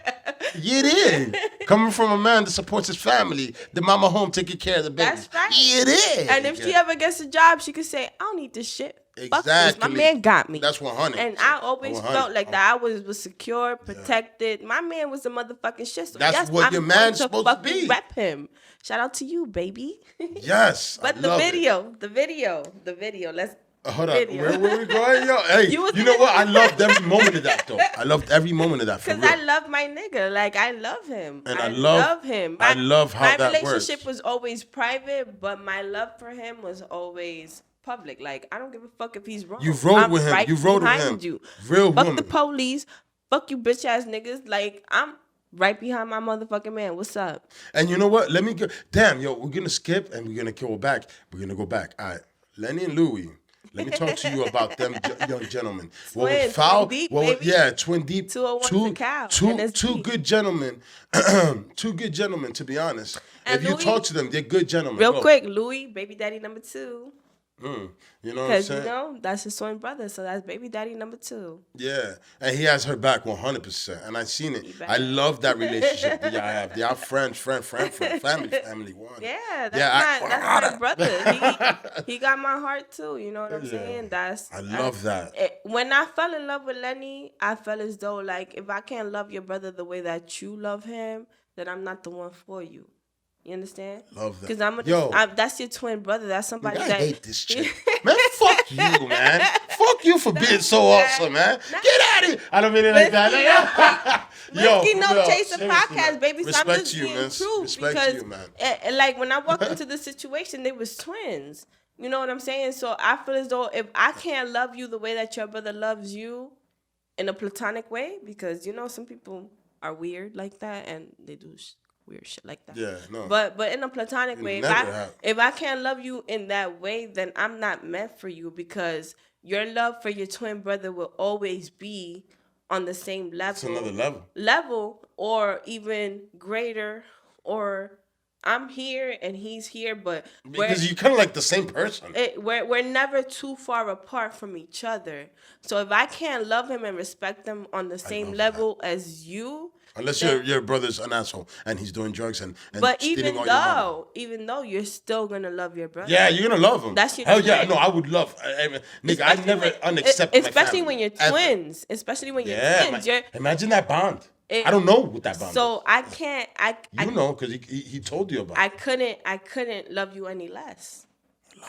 You did. Coming from a man that supports his family, the mama home taking care of the baby. That's right. You did. And if she ever gets a job, she could say, I don't need this shit. Fuck this. My Exactly. man got me. That's 100. And I always 100. felt like that. I was secure, protected. My man was the motherfucking shit. So That's yes, what I'm your going man's to supposed to fucking be. rep him. Shout out to you, baby. Yes. But I the love it. video. Let's Hold on. video. Where we going, yo? Hey, You was you know in what? it. I loved every moment of that, though. I loved every moment of that, for Because real. I love my nigga. Like, I love him. And I I love- him. I love how my that relationship works. was always private, but my love for him was always public. Like, I don't give a fuck if he's wrong. You rode I'm with him. Right You rode with behind him. You. Real fuck woman. the police. Fuck you, bitch ass niggas. Like, I'm right behind my motherfucking man. What's up? And you know what? Let me go. Damn, yo, we're going to skip and we're going to go back. We're going to go back. All right. Lenny and Louie. Let me talk to you about them young gentlemen. Twin deep, baby. Yeah, twin deep. 201's a cow, Two NSD. good gentlemen. Two good gentlemen, to be honest. And if you Louis- talk to them, they're good gentlemen. Real Oh, quick, Louis, baby daddy number 2. You know what I'm Because, saying? you know, that's his twin brother. So that's baby daddy number 2. Yeah, and he has her back 100%, and I seen it. bet. I love that relationship that y'all have. They are friends, family one. Yeah, that's Yeah, that's my brother. He got my heart too. You know what I'm saying? I love that. When I fell in love with Lenny, I felt as though like if I can't love your brother the way that you love him, then I'm not the one for you. You understand? Love that. Because Yo. that's your twin brother. That's somebody I that hate this chick. Man, fuck you, man. Fuck you for being so awesome, man. Get out of here. I don't mean it like that. Whiskey No yo, Chaser seriously, podcast, man. baby. So I'm Respect just to you, being man. true Respect because, to you, man. like when I walked into the situation, they was twins. You know what I'm saying? So I feel as though if I can't love you the way that your brother loves you, in a platonic way, because you know some people are weird like that and they do weird shit like that. Yeah, no. But in a platonic way, never have. if I can't love you in that way, then I'm not meant for you, because your love for your twin brother will always be on the same level. It's another level. Level or even greater, or I'm here and he's here, but Because you're kind of like the same person. we're never too far apart from each other. So if I can't love him and respect him on the same love level as you, Unless then- your brother's an asshole and he's doing drugs and but stealing all your money. even though you're still gonna love your brother. Yeah, you're gonna love him. That's your Hell yeah, twin. no, I would love. Nigga, I never unaccept my especially family, when you're ever. twins. Especially when you're Yeah, twins. You're, imagine that bond. I don't know what that bond so is. I can't. You know, because he told you about it. I couldn't love you any less.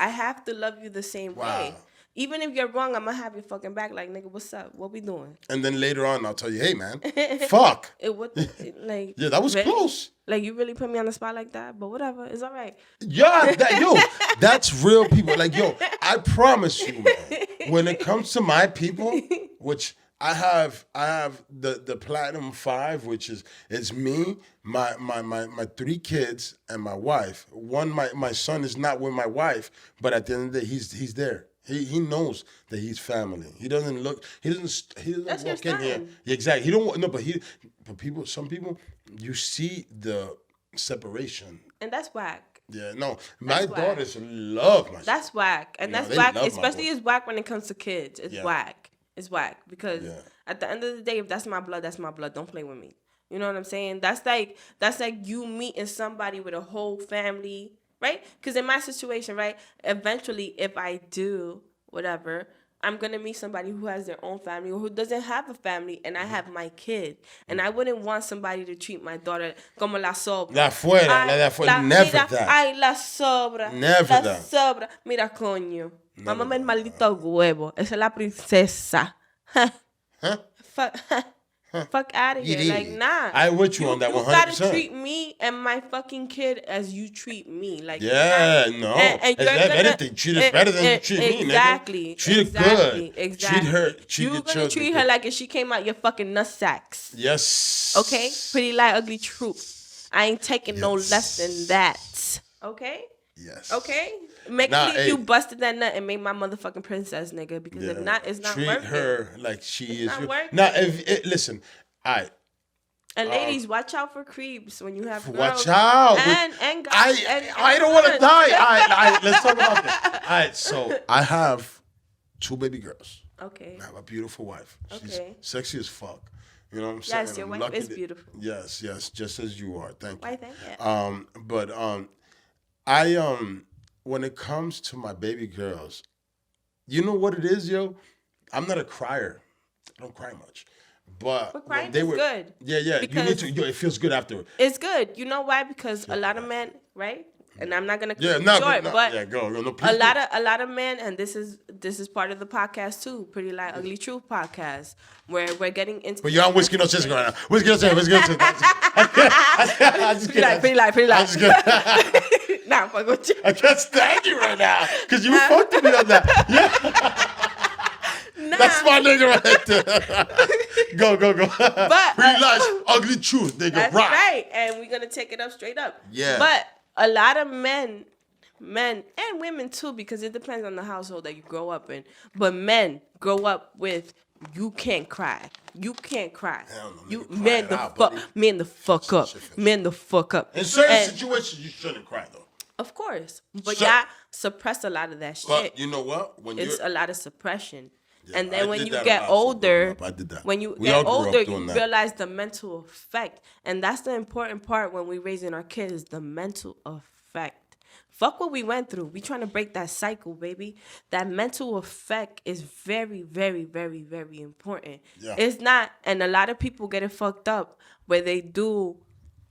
I have to love you the same Wow. way. Even if you're wrong, I'm gonna have your fucking back. Like, nigga, what's up? What we doing? And then later on, I'll tell you, hey, man, fuck. Like, Yeah, that was really? close. Like, you really put me on the spot like that? But whatever, it's all right. Yeah, that's real people. Like, yo, I promise you, man, when it comes to my people, which I have the Platinum 5, which is it's me, my 3 kids, and my wife. My son is not with my wife, but at the end of the day, he's there. He knows that he's family. He doesn't That's your walk in here. son. Yeah, exactly. He don't no, but some people, you see the separation. And that's whack. Yeah, no. My That's whack. daughters love my son. That's whack. And Yeah, that's they whack, love my especially boy. it's whack when it comes to kids. It's Yeah. whack. It's whack. Because Yeah. at the end of the day, if that's my blood, that's my blood. Don't play with me. You know what I'm saying? That's like you meeting somebody with a whole family, right? Because in my situation, right, eventually if I do whatever, I'm gonna meet somebody who has their own family or who doesn't have a family, and I have my kid, and I wouldn't want somebody to treat my daughter como la sobra. La fuera, la fuera. Never mira, that. Ay, la sobra. Never la that. sobra. Mira, coño. Mamá el maldito huevo. Esa es la princesa. Huh? Fuck out of here. Yeah. Like, nah. I with you on that 100%. You gotta treat me and my fucking kid as you treat me. Like, yeah, no. And if anything, treat her better than you treat me, nigga. Exactly. Treat her good. Exactly. Treat her. Treat You're your gonna children treat good. her like if she came out your fucking nutsacks. Yes. Okay? Pretty lie, ugly truth. I ain't taking no Yes. less than that. Okay? Yes. Okay? Make Nah, me hey. you busted that nut and make my motherfucking princess, nigga. Because if not, it's not treat worth her it. like she It's is. not worth Now, it. listen, I And ladies, watch out for creeps when you have girls. watch out. And guys. I don't want to die. Let's talk about this. All right, so I have 2 baby girls. Okay. I have a beautiful wife. She's Okay. sexy as fuck. You know what I'm saying? Yes, your I'm wife lucky is that- beautiful. Yes, just as you are. Thank you. Why, thank you. But I when it comes to my baby girls, you know what it is, yo? I'm not a crier. I don't cry much. But But crying they is were good. Yeah, you need Because- to. It feels good afterward. It's good. You know why? Because a lot of men, right? And I'm not gonna cut Yeah, you no, short, no, but yeah, go. No, please a do. lot of men, and this is part of the podcast too, Pretty Lie Ugly Truth podcast, where we're getting into. But you're on Whiskey No Chaser right now. Whiskey No Chaser. Whiskey No Chaser. I'm just kidding. Pretty lie. I'm just kidding. Nah, fuck with you. I can't stand you right now because you fucked with me on that. Yeah. Nah. That's my nigga right there. Go. But, Pretty lies, ugly truth, nigga. That's Rock. right, and we're gonna take it up straight up. Yeah. But a lot of men and women too, because it depends on the household that you grow up in. But men grow up with you can't cry. You can't cry. Hell no, You nigga, cry man it the out, fuck buddy. man the fuck up. Shit feels Man the fuck up. In certain And- situations, you shouldn't cry though. Of course. But Sure. y'all suppress a lot of that shit. But you know what? When It's you're a lot of suppression. Yeah, And then I when did you that a get lot, so growing older, up, I did that. when you We all get grew up older, doing you that. realize the mental effect. And that's the important part when we raising our kids, is the mental effect. Fuck what we went through. We trying to break that cycle, baby. That mental effect is very, very, very, very important. Yeah. It's not, and a lot of people get it fucked up where they do,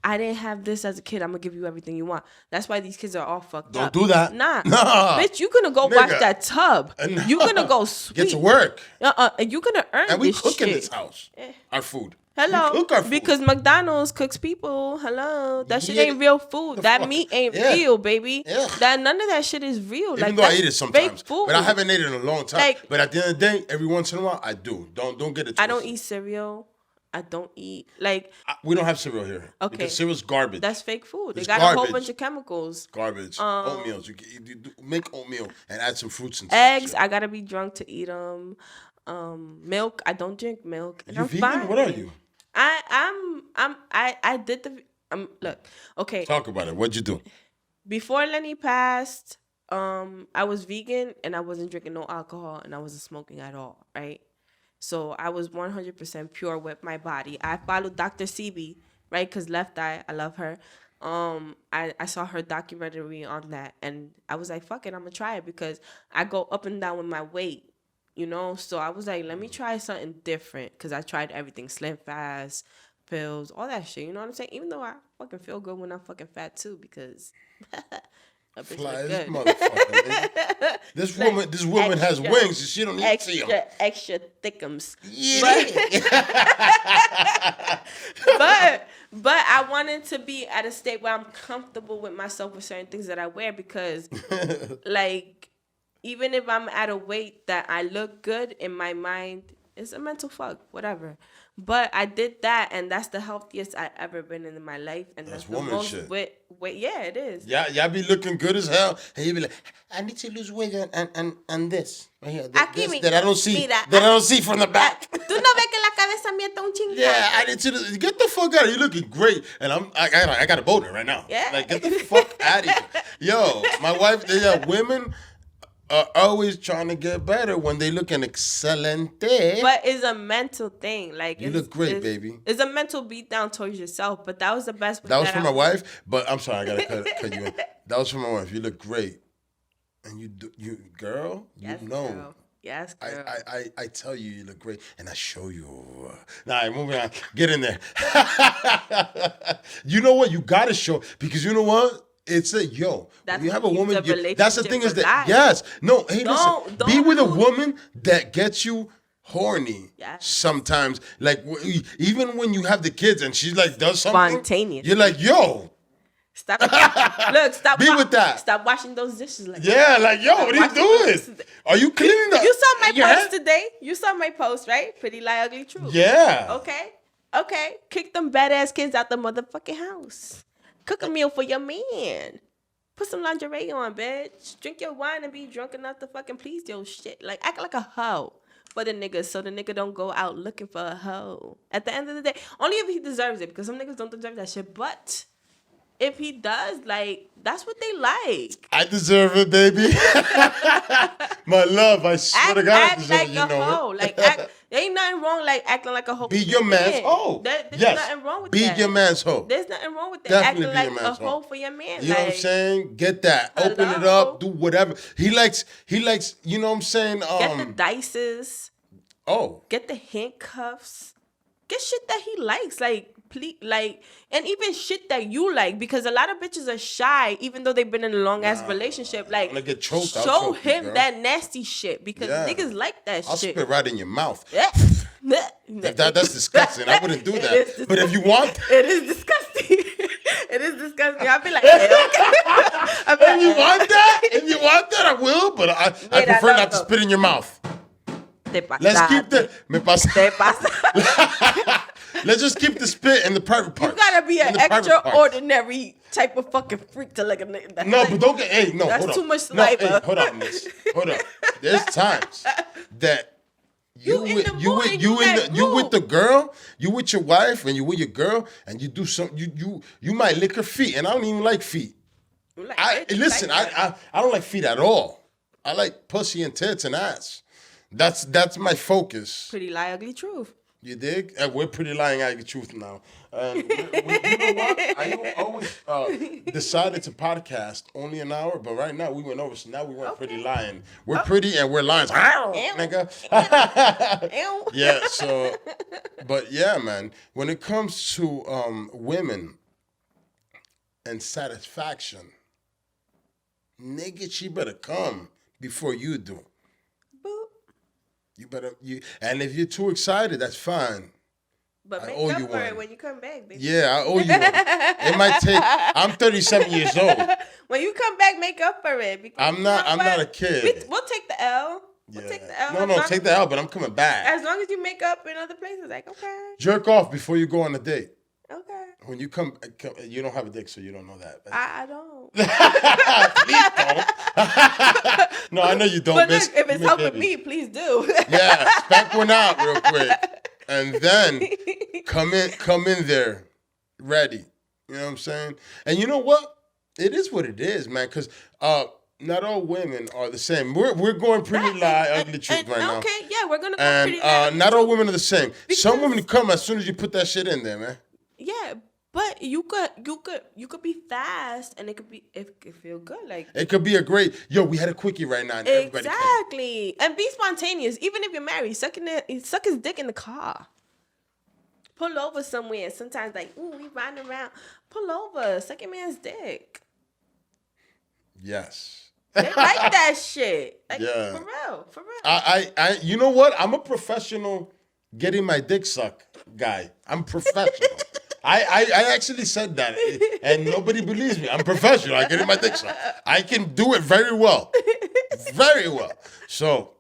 I didn't have this as a kid. I'm gonna give you everything you want. That's why these kids are all fucked Don't up. do that. Nah. Nah. Bitch, you gonna go Nigga. wash that tub. Nah. You gonna go sweep. Get to work. And you gonna earn And we this cook shit. in this house. Our food. Hello, We cook our food. because McDonald's cooks people. Hello, that shit Yeah, ain't real food. the That fuck? meat ain't Yeah. real, baby. Yeah. That none of that shit is real. Even like though I that's eat it sometimes, fake food. but I haven't ate it in a long time. Like- but at the end of the day, every once in a while, I do. Don't get it twisted. I don't eat cereal. I don't eat like We don't have cereal here. Okay. Because cereal's garbage. that's fake food. They It's got a whole garbage. bunch of chemicals. Garbage. Oatmeals. You do make oatmeal and add some fruits and Eggs, shit. I gotta be drunk to eat them. Milk, I don't drink milk. And You I'm vegan? fine. What are you? I did the look. Okay, Talk about it. What'd you do? before Lenny passed, I was vegan and I wasn't drinking no alcohol and I wasn't smoking at all, right? So I was 100% pure with my body. I followed Dr. CB, right? Because Left Eye, I love her. I saw her documentary on that and I was like, fuck it, I'm gonna try it because I go up and down with my weight, you know? So I was like, let me try something different because I tried everything, Slim Fast, pills, all that shit, you know what I'm saying? Even though I fucking feel good when I'm fucking fat too because a bitch Fly look this good. motherfucker. nigga. This woman has extra- wings and she don't need to see them. extra thickums. Yeah. But I wanted to be at a state where I'm comfortable with myself with certain things that I wear because, like, even if I'm at a weight that I look good in my mind, it's a mental fuck, whatever. But I did that, and that's the healthiest I ever been in my life, and that's the woman most shit. weight. Yeah, it is. Y'all be looking good as hell, and you be like, I need to lose weight and this right here, Aquí, that I don't see, mira, that I don't see from the back. Tú no ves que la cabeza mía está un chingado. Yeah, I need to get the fuck out of here. You looking great, and I got a boner right now. Yeah. Like get the fuck out of here, yo. My wife, women are always trying to get better when they looking excelente. But it's a mental thing. Like You it's- look great, it's- baby. It's a mental beat down towards yourself. But that was the best. That was for my I- wife, but I'm sorry, I gotta cut you in. That was for my wife. You look great, and you girl, Yes, you know, girl. Yes, girl. I tell you look great, and I show you. Nah, moving on. Get in there. You know what? You gotta show, because you know what? It's a That's when you have a what woman. keeps a That's the relationship thing is that alive. yes, no. Hey, Don't listen. Be with a lose- woman that gets you horny. Yes. Sometimes, like even when you have the kids and she's like does something Spontaneous. you're like, yo. Stop. Look, stop. Be with that. Stop washing those dishes. Like Yeah, like, yo, what are you Washing those doing? dishes. Are you cleaning the You saw my your post hand? today. You saw my post, right? Pretty lie, ugly truth. Yeah. Okay. Kick them badass kids out the motherfucking house. Cook a meal for your man. Put some lingerie on, bitch. Drink your wine and be drunk enough to fucking please your shit. Like, act like a hoe for the nigga, so the nigga don't go out looking for a hoe. At the end of the day, only if he deserves it, because some niggas don't deserve that shit. But if he does, like, that's what they like. I deserve it, baby. My love, I swear to God, I Act deserve like it. You a know hoe. it. Like, there ain't nothing wrong like acting like a hoe. Be your man's hoe. There's Yes. nothing wrong with Be that. your man's hoe. There's nothing wrong with that. Definitely Acting be like your a man's hoe hoe. for your man. You know what I'm saying? Get that. Open it Hello? up. Do whatever. He likes, you know what I'm saying? Get the dices. Oh. Get the handcuffs. Get shit that he likes. Like, please, like, and even shit that you like, because a lot of bitches are shy, even though they've been in a long ass relationship. Like, When I get choked, I'll show choke you, him girl. that nasty shit, because Yeah. niggas like that I'll shit. spit right in your mouth. That's That's disgusting. I wouldn't do that. But if you want, It is disgusting. It is disgusting. I'll be like, hey, okay. I'll be if you like, want that, I will. But I Mira, prefer not to loco. spit in your mouth. Te pasaste. Let's keep the. Me pasa. Te pasaste. Let's just keep the spit in the private You parts. gotta be In an the private parts. extraordinary type of fucking freak to like a nigga. No, but don't get. Hey, no, That's hold too on. much No, saliva. hey, hold on, miss. Hold up. There's times that You in the mood and you that you with rude. the girl, you with your wife, and you with your girl, and you do some. You might lick her feet, and I don't even like feet. Like, Listen, I don't like feet at all. I like pussy and tits and ass. That's my focus. Pretty lie, ugly truth. You dig? And we're pretty lying out the truth now. And you know what? I always decided to podcast only an hour, but right now we went over, so now we weren't pretty lying. We're pretty and we're lying. Nigga. Ew. Yeah, so, but yeah, man, when it comes to women and satisfaction, nigga, she better come before you do. Boop. And if you're too excited, that's fine. But I make owe up you for it one. when you come back, baby. Yeah, I owe you one. It might take. I'm 37 years old. When you come back, make up for it. Because I'm you know not what? a kid. We'll take the L. We'll Yeah. take the L. No, take the L, but I'm coming back. As long as you make up in other places, like, okay. Jerk off before you go on a date. Okay. When you come, you don't have a dick, so you don't know that. I don't. Please don't. No, I know you don't. But miss. look, if it's Miss helping Baby. me, please do. Yeah, spank one out real quick, and then come in there, ready. You know what I'm saying? And you know what? It is what it is, man. Because not all women are the same. We're going pretty lie, ugly truth right now. Okay, yeah, we're gonna go And pretty lie. not all women are the same. Some Because- women come as soon as you put that shit in there, man. Yeah, but you could be fast and it could feel good. Like, It could be a great. Yo, we had a quickie right now, and everybody came. exactly. And be spontaneous. Even if you're married, suck his dick in the car. Pull over somewhere. Sometimes like, ooh, we riding around. Pull over. Suck your man's dick. Yes. They like that shit. Like, Yeah. For real. For real. I you know what? I'm a professional getting my dick sucked guy. I'm professional. I actually said that, and nobody believes me. I'm professional. I getting my dick sucked. I can do it very well. Very well. So,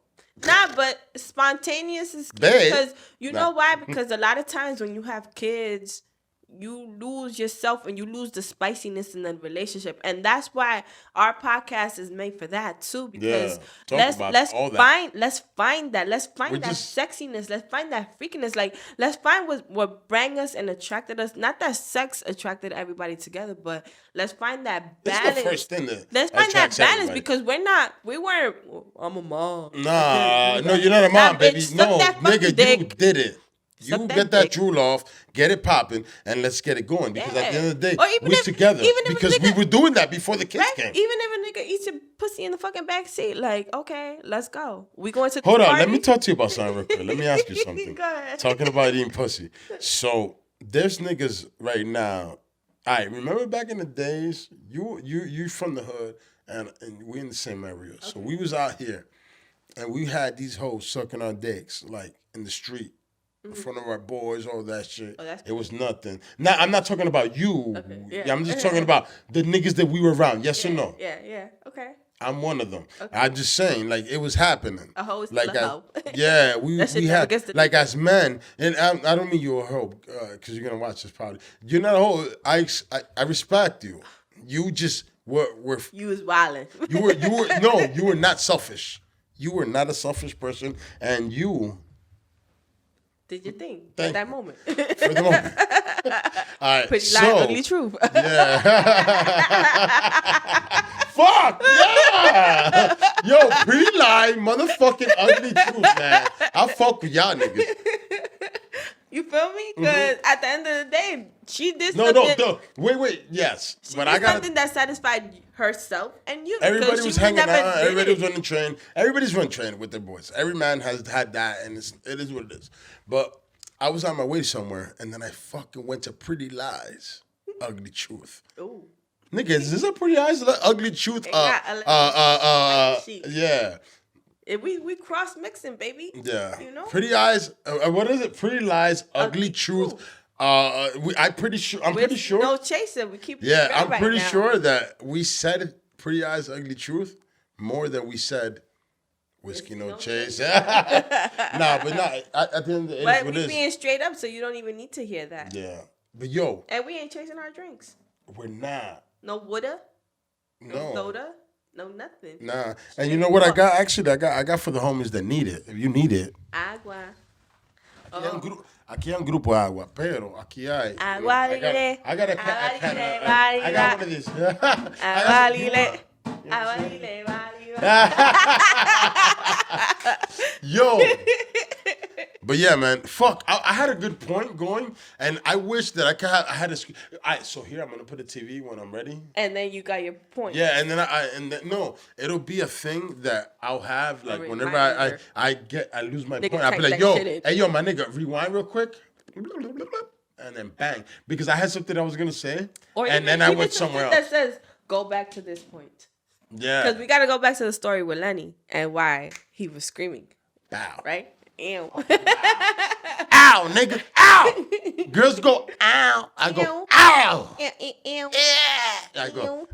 Nah, but spontaneous is key Babe. because you Nah. know why? Because a lot of times when you have kids, you lose yourself and you lose the spiciness in the relationship, and that's why our podcast is made for that too. Because Yeah, talk about let's all that. find that We're that just- sexiness, let's find that freakiness, like let's find what bring us and attracted us. Not that sex attracted everybody together, but let's find that it's balance. the first thing that Let's find that attracts balance everybody. because we weren't. I'm a mom. Nah, no, you're not a mom, Nah, baby. bitch, suck No, that fucking nigga, you dick. did it. You Suck get that dick. drool off, get it popping, and let's get it going. Because at the end of the day, Or even we if- together. even if a Because we nigga- were doing that before the kids Right? came. Even if a nigga eats your pussy in the fucking back seat, like, okay, let's go. We going to the Hold on, party? let me talk to you about something real quick. Let me ask you something. Go ahead. Talking about eating pussy. So there's niggas right now. All right, remember back in the days, you from the hood, and we in the same area. So we was out here, and we had these hoes sucking our dicks, like, in the street. In front of our boys, all that shit. Oh, that's it was nothing. Now, I'm not talking about you. Okay, Yeah, yeah. I'm just talking about the niggas that we were around. Yes or no? Yeah, okay. I'm one of them. I'm just saying, like, it was happening. A hoe is like, still a hoe. Yeah, we That shit we never had, gets to like, the- as men, and I don't mean you're a hoe, because you're going to watch this probably. You're not a hoe. I respect you. You just were You was wildin'. you were not selfish. You were not a selfish person, and you, Did your thing Thank at that you. moment. for the moment. All right, Pretty so, lie, ugly truth. fuck, yeah. Yo, pre-lie, motherfucking ugly truth, man. I fuck with y'all niggas. You feel me? Because at the end of the day, she did No, something. no, wait, yes. She But did I got something that satisfied herself and you. everybody because was she hanging never out. did Everybody it. was running train. Everybody's running train with their boys. Every man has had that, and it is what it is. But I was on my way somewhere, and then I fucking went to Pretty Lies, Ugly Truth. Ooh. Nigga, is this a Pretty Lies, Ugly Truth? It got sheet. Yeah. We cross mixing, baby. Yeah. You know? Pretty Eyes. What is it? Pretty Lies, Ugly Ugly Truth. Truth. I'm pretty sure. No chaser. We keep it Yeah, straight I'm right pretty now. sure that we said Pretty Eyes, Ugly Truth more than we said Whiskey No Chase. Nah, but at the end of the day, it But is what we it is. being straight up, so you don't even need to hear that. Yeah. But yo, And we ain't chasing our drinks. we're not. No woulda, no No. soda, no nothing. Nah. And you know what I got? Actually, I got for the homies that need it. If you need it. Agua. Aquí hay un grupo de agua, pero aquí hay. Agua lile. I got a Agua can. lile, I got one of these. Agua lile. Agua lile, Yo. But yeah, man, fuck. I had a good point going, and I wish that I had a. So here I'm gonna put a TV when I'm ready. And then you got your point. Yeah, and then no, it'll be a thing that I'll have like whenever reminder. I lose my Nigga, point. I'll be type like, that yo, shit in. hey yo, my nigga, rewind real quick, and then bang, because I had something I was gonna say, Or and even then I keep went it something somewhere that else. says, go back to this point. Yeah, Because we got to go back to the story with Lenny and why he was screaming, Bow. right? Ew. Ow, nigga, ow. Girls go ow. I go Ew. ow. Ew, ew, ew. Yeah. I go.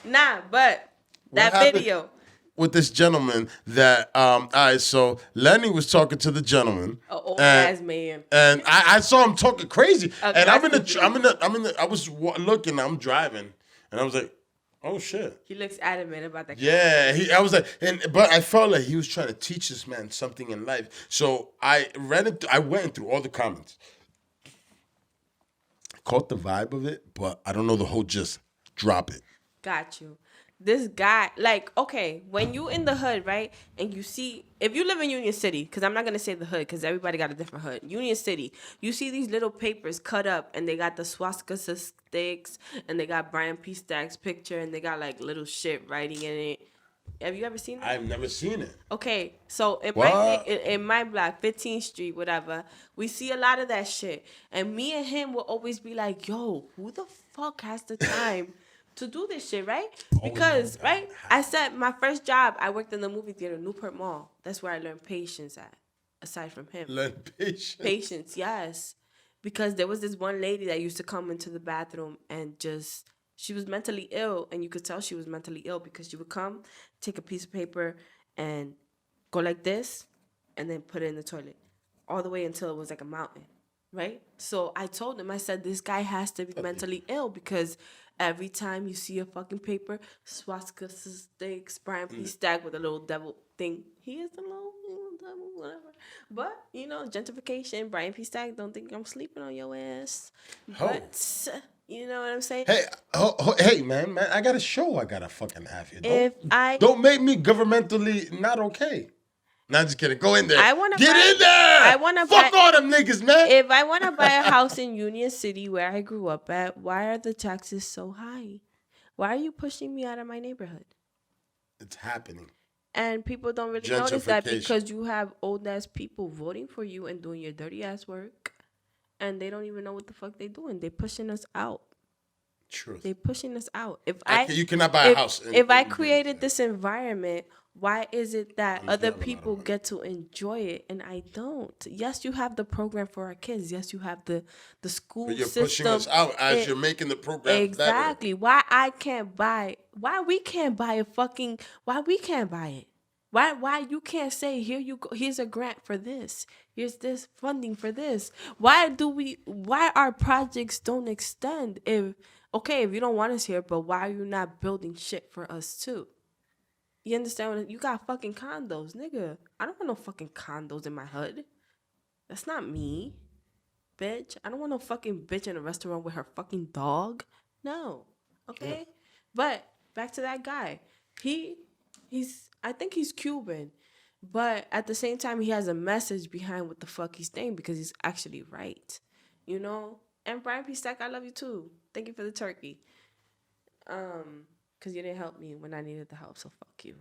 Nah, but that happened? video. With this gentleman that all right, so Lenny was talking to the gentleman. An old and- ass man. And I saw him talking crazy, and I'm in Aggressively. the. I was looking. I'm driving, and I was like, "Oh shit!" He looks adamant about that. Yeah, I was like, but I felt like he was trying to teach this man something in life. So I read it. I went through all the comments, caught the vibe of it, but I don't know the whole gist. Drop it. Got you. This guy, like, okay, when you in the hood, right, and you see, if you live in Union City, because I'm not going to say the hood, because everybody got a different hood. Union City, you see these little papers cut up, and they got the swastika sticks, and they got Brian P. Stack's picture, and they got, like, little shit writing in it. Have you ever seen that? I've never seen it. Okay, so What? in my block, 15th Street, whatever, we see a lot of that shit. And me and him will always be like, yo, who the fuck has the time to do this shit, right? Because, right, I said my first job, I worked in the movie theater, Newport Mall. That's where I learned patience at, aside from him. Learn patience. Patience, yes. Because there was this one lady that used to come into the bathroom and just, she was mentally ill, and you could tell she was mentally ill because she would come, take a piece of paper, and go like this, and then put it in the toilet, all the way until it was like a mountain, right? So I told him, I said, this guy has to be mentally ill because every time you see a fucking paper, swastika sticks, Brian P. Stack with a little devil thing. He is the little devil, whatever. But, you know, gentrification, Brian P. Stack, don't think I'm sleeping on your ass. But, you know what I'm saying? Hey, hey, man, I got a show I gotta fucking have here. If I Don't make me governmentally not okay. Nah, just kidding. Go in there. I wanna Get buy- in there. I wanna Fuck buy- all them niggas, man. If I want to buy a house in Union City where I grew up at, why are the taxes so high? Why are you pushing me out of my neighborhood? It's happening. And people don't really notice that Gentrification. because you have old ass people voting for you and doing your dirty ass work, and they don't even know what the fuck they doing. They pushing us out. Truth. They pushing us out. You cannot buy a house. If I created this environment, why is it that You other have a lot of people money. get to enjoy it and I don't? Yes, you have the program for our kids. Yes, you have the school But you're system. pushing us out as It- you're making the program Exactly. Why we can't buy it? Why you can't say, here you go, here's a grant for this. Here's this funding for this. Why our projects don't extend if you don't want us here, but why are you not building shit for us too? You understand? You got fucking condos, nigga. I don't want no fucking condos in my hood. That's not me, bitch. I don't want no fucking bitch in a restaurant with her fucking dog. No. Okay? But back to that guy. I think he's Cuban. But at the same time, he has a message behind what the fuck he's saying because he's actually right. You know? And Brian P. Stack, I love you too. Thank you for the turkey. Because you didn't help me when I needed the help, so fuck you.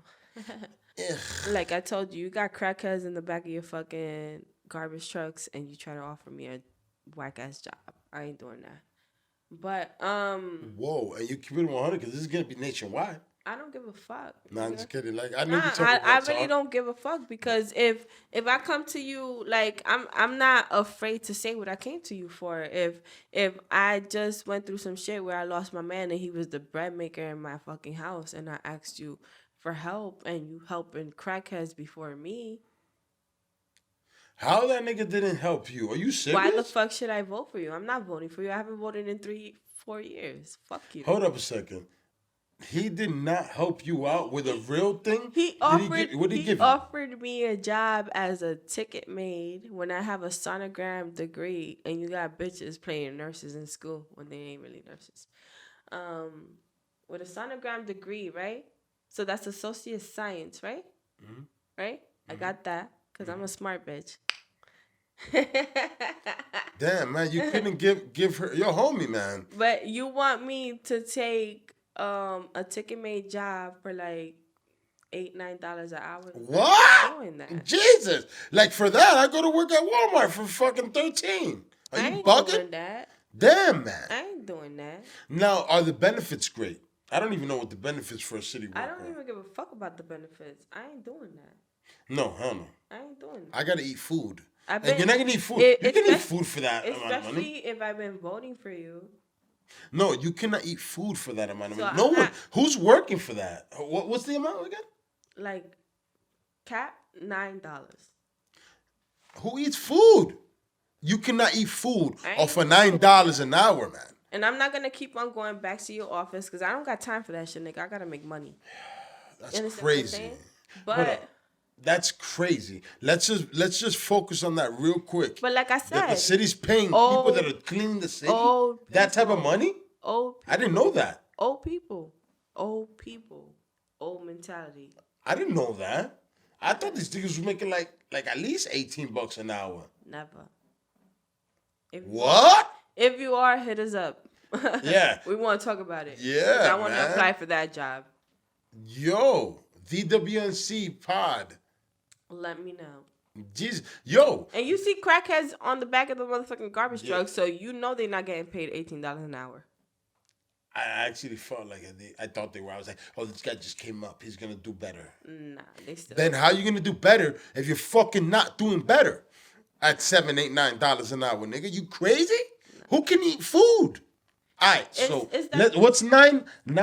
Like I told you, you got crackheads in the back of your fucking garbage trucks and you try to offer me a whack-ass job. I ain't doing that. But, Whoa, and you keep it 100 because this is going to be nationwide. I don't give a fuck. Nah, I'm just kidding. Like, I know Nah, you're talking I about really don't give a fuck because if I come to you, like I'm not afraid to say what I came to you for. If I just went through some shit where I lost my man and he was the bread maker in my fucking house and I asked you for help and you helping crackheads before me, How that nigga didn't help you? Are you serious? why the fuck should I vote for you? I'm not voting for you. I haven't voted in 3-4 years. Fuck you. Hold up a second. He did not help you out with a real thing? What did he give you? Offered me a job as a ticket maid when I have a sonogram degree and you got bitches playing nurses in school when they ain't really nurses. With a sonogram degree, right? So that's associate science, right? Mm-hmm. Right? I got that because I'm a smart bitch. Damn, man, you couldn't give her your homie, man. But you want me to take a ticket maid job for like $8-9 an hour? What? I'm not doing that. Jesus. Like for that, I go to work at Walmart for fucking 13. Are I you ain't bugging? doing that. Damn, man. I ain't doing that. Now, are the benefits great? I don't even know what the benefits for a city worker I don't are. even give a fuck about the benefits. I ain't doing that. No, hell no. I ain't doing that. I gotta eat food. I And you're not gonna eat food. It- You can eat especially- food for that amount of money. Especially if I've been voting for you. No, you cannot eat food for that amount of So money. I'm No one. not- Who's working for that? What's the amount again? Like, cap $9. Who eats food? You cannot eat food I ain't off of $9 an hour, man. And I'm not going to keep on going back to your office because I don't got time for that shit, nigga. I got to make money. That's You understand what I'm crazy. saying? Hold up. But, That's crazy. Let's just focus on that real quick. like I The said, city's paying old- people that are cleaning the city old that type of money. old I didn't know that. people, old mentality. I didn't know that. I thought these niggas was making like at least $18 an hour. Never. What? If you are, hit us up. Yeah. We want to talk about it. Yeah, 'Cause I want man. to apply for that job. Yo, VWNC pod. Let me know. Jesus. Yo. And you see crackheads on the back of the motherfucking garbage truck, so you know they're not getting paid $18 an hour. I actually felt like I thought they were. I was like, oh, this guy just came up. He's going to do better. Nah, they still. Then how you going to do better if you're fucking not doing better at $7, $8, $9 an hour, nigga? You crazy? Who can eat food? All right, so Is that- what's 9? All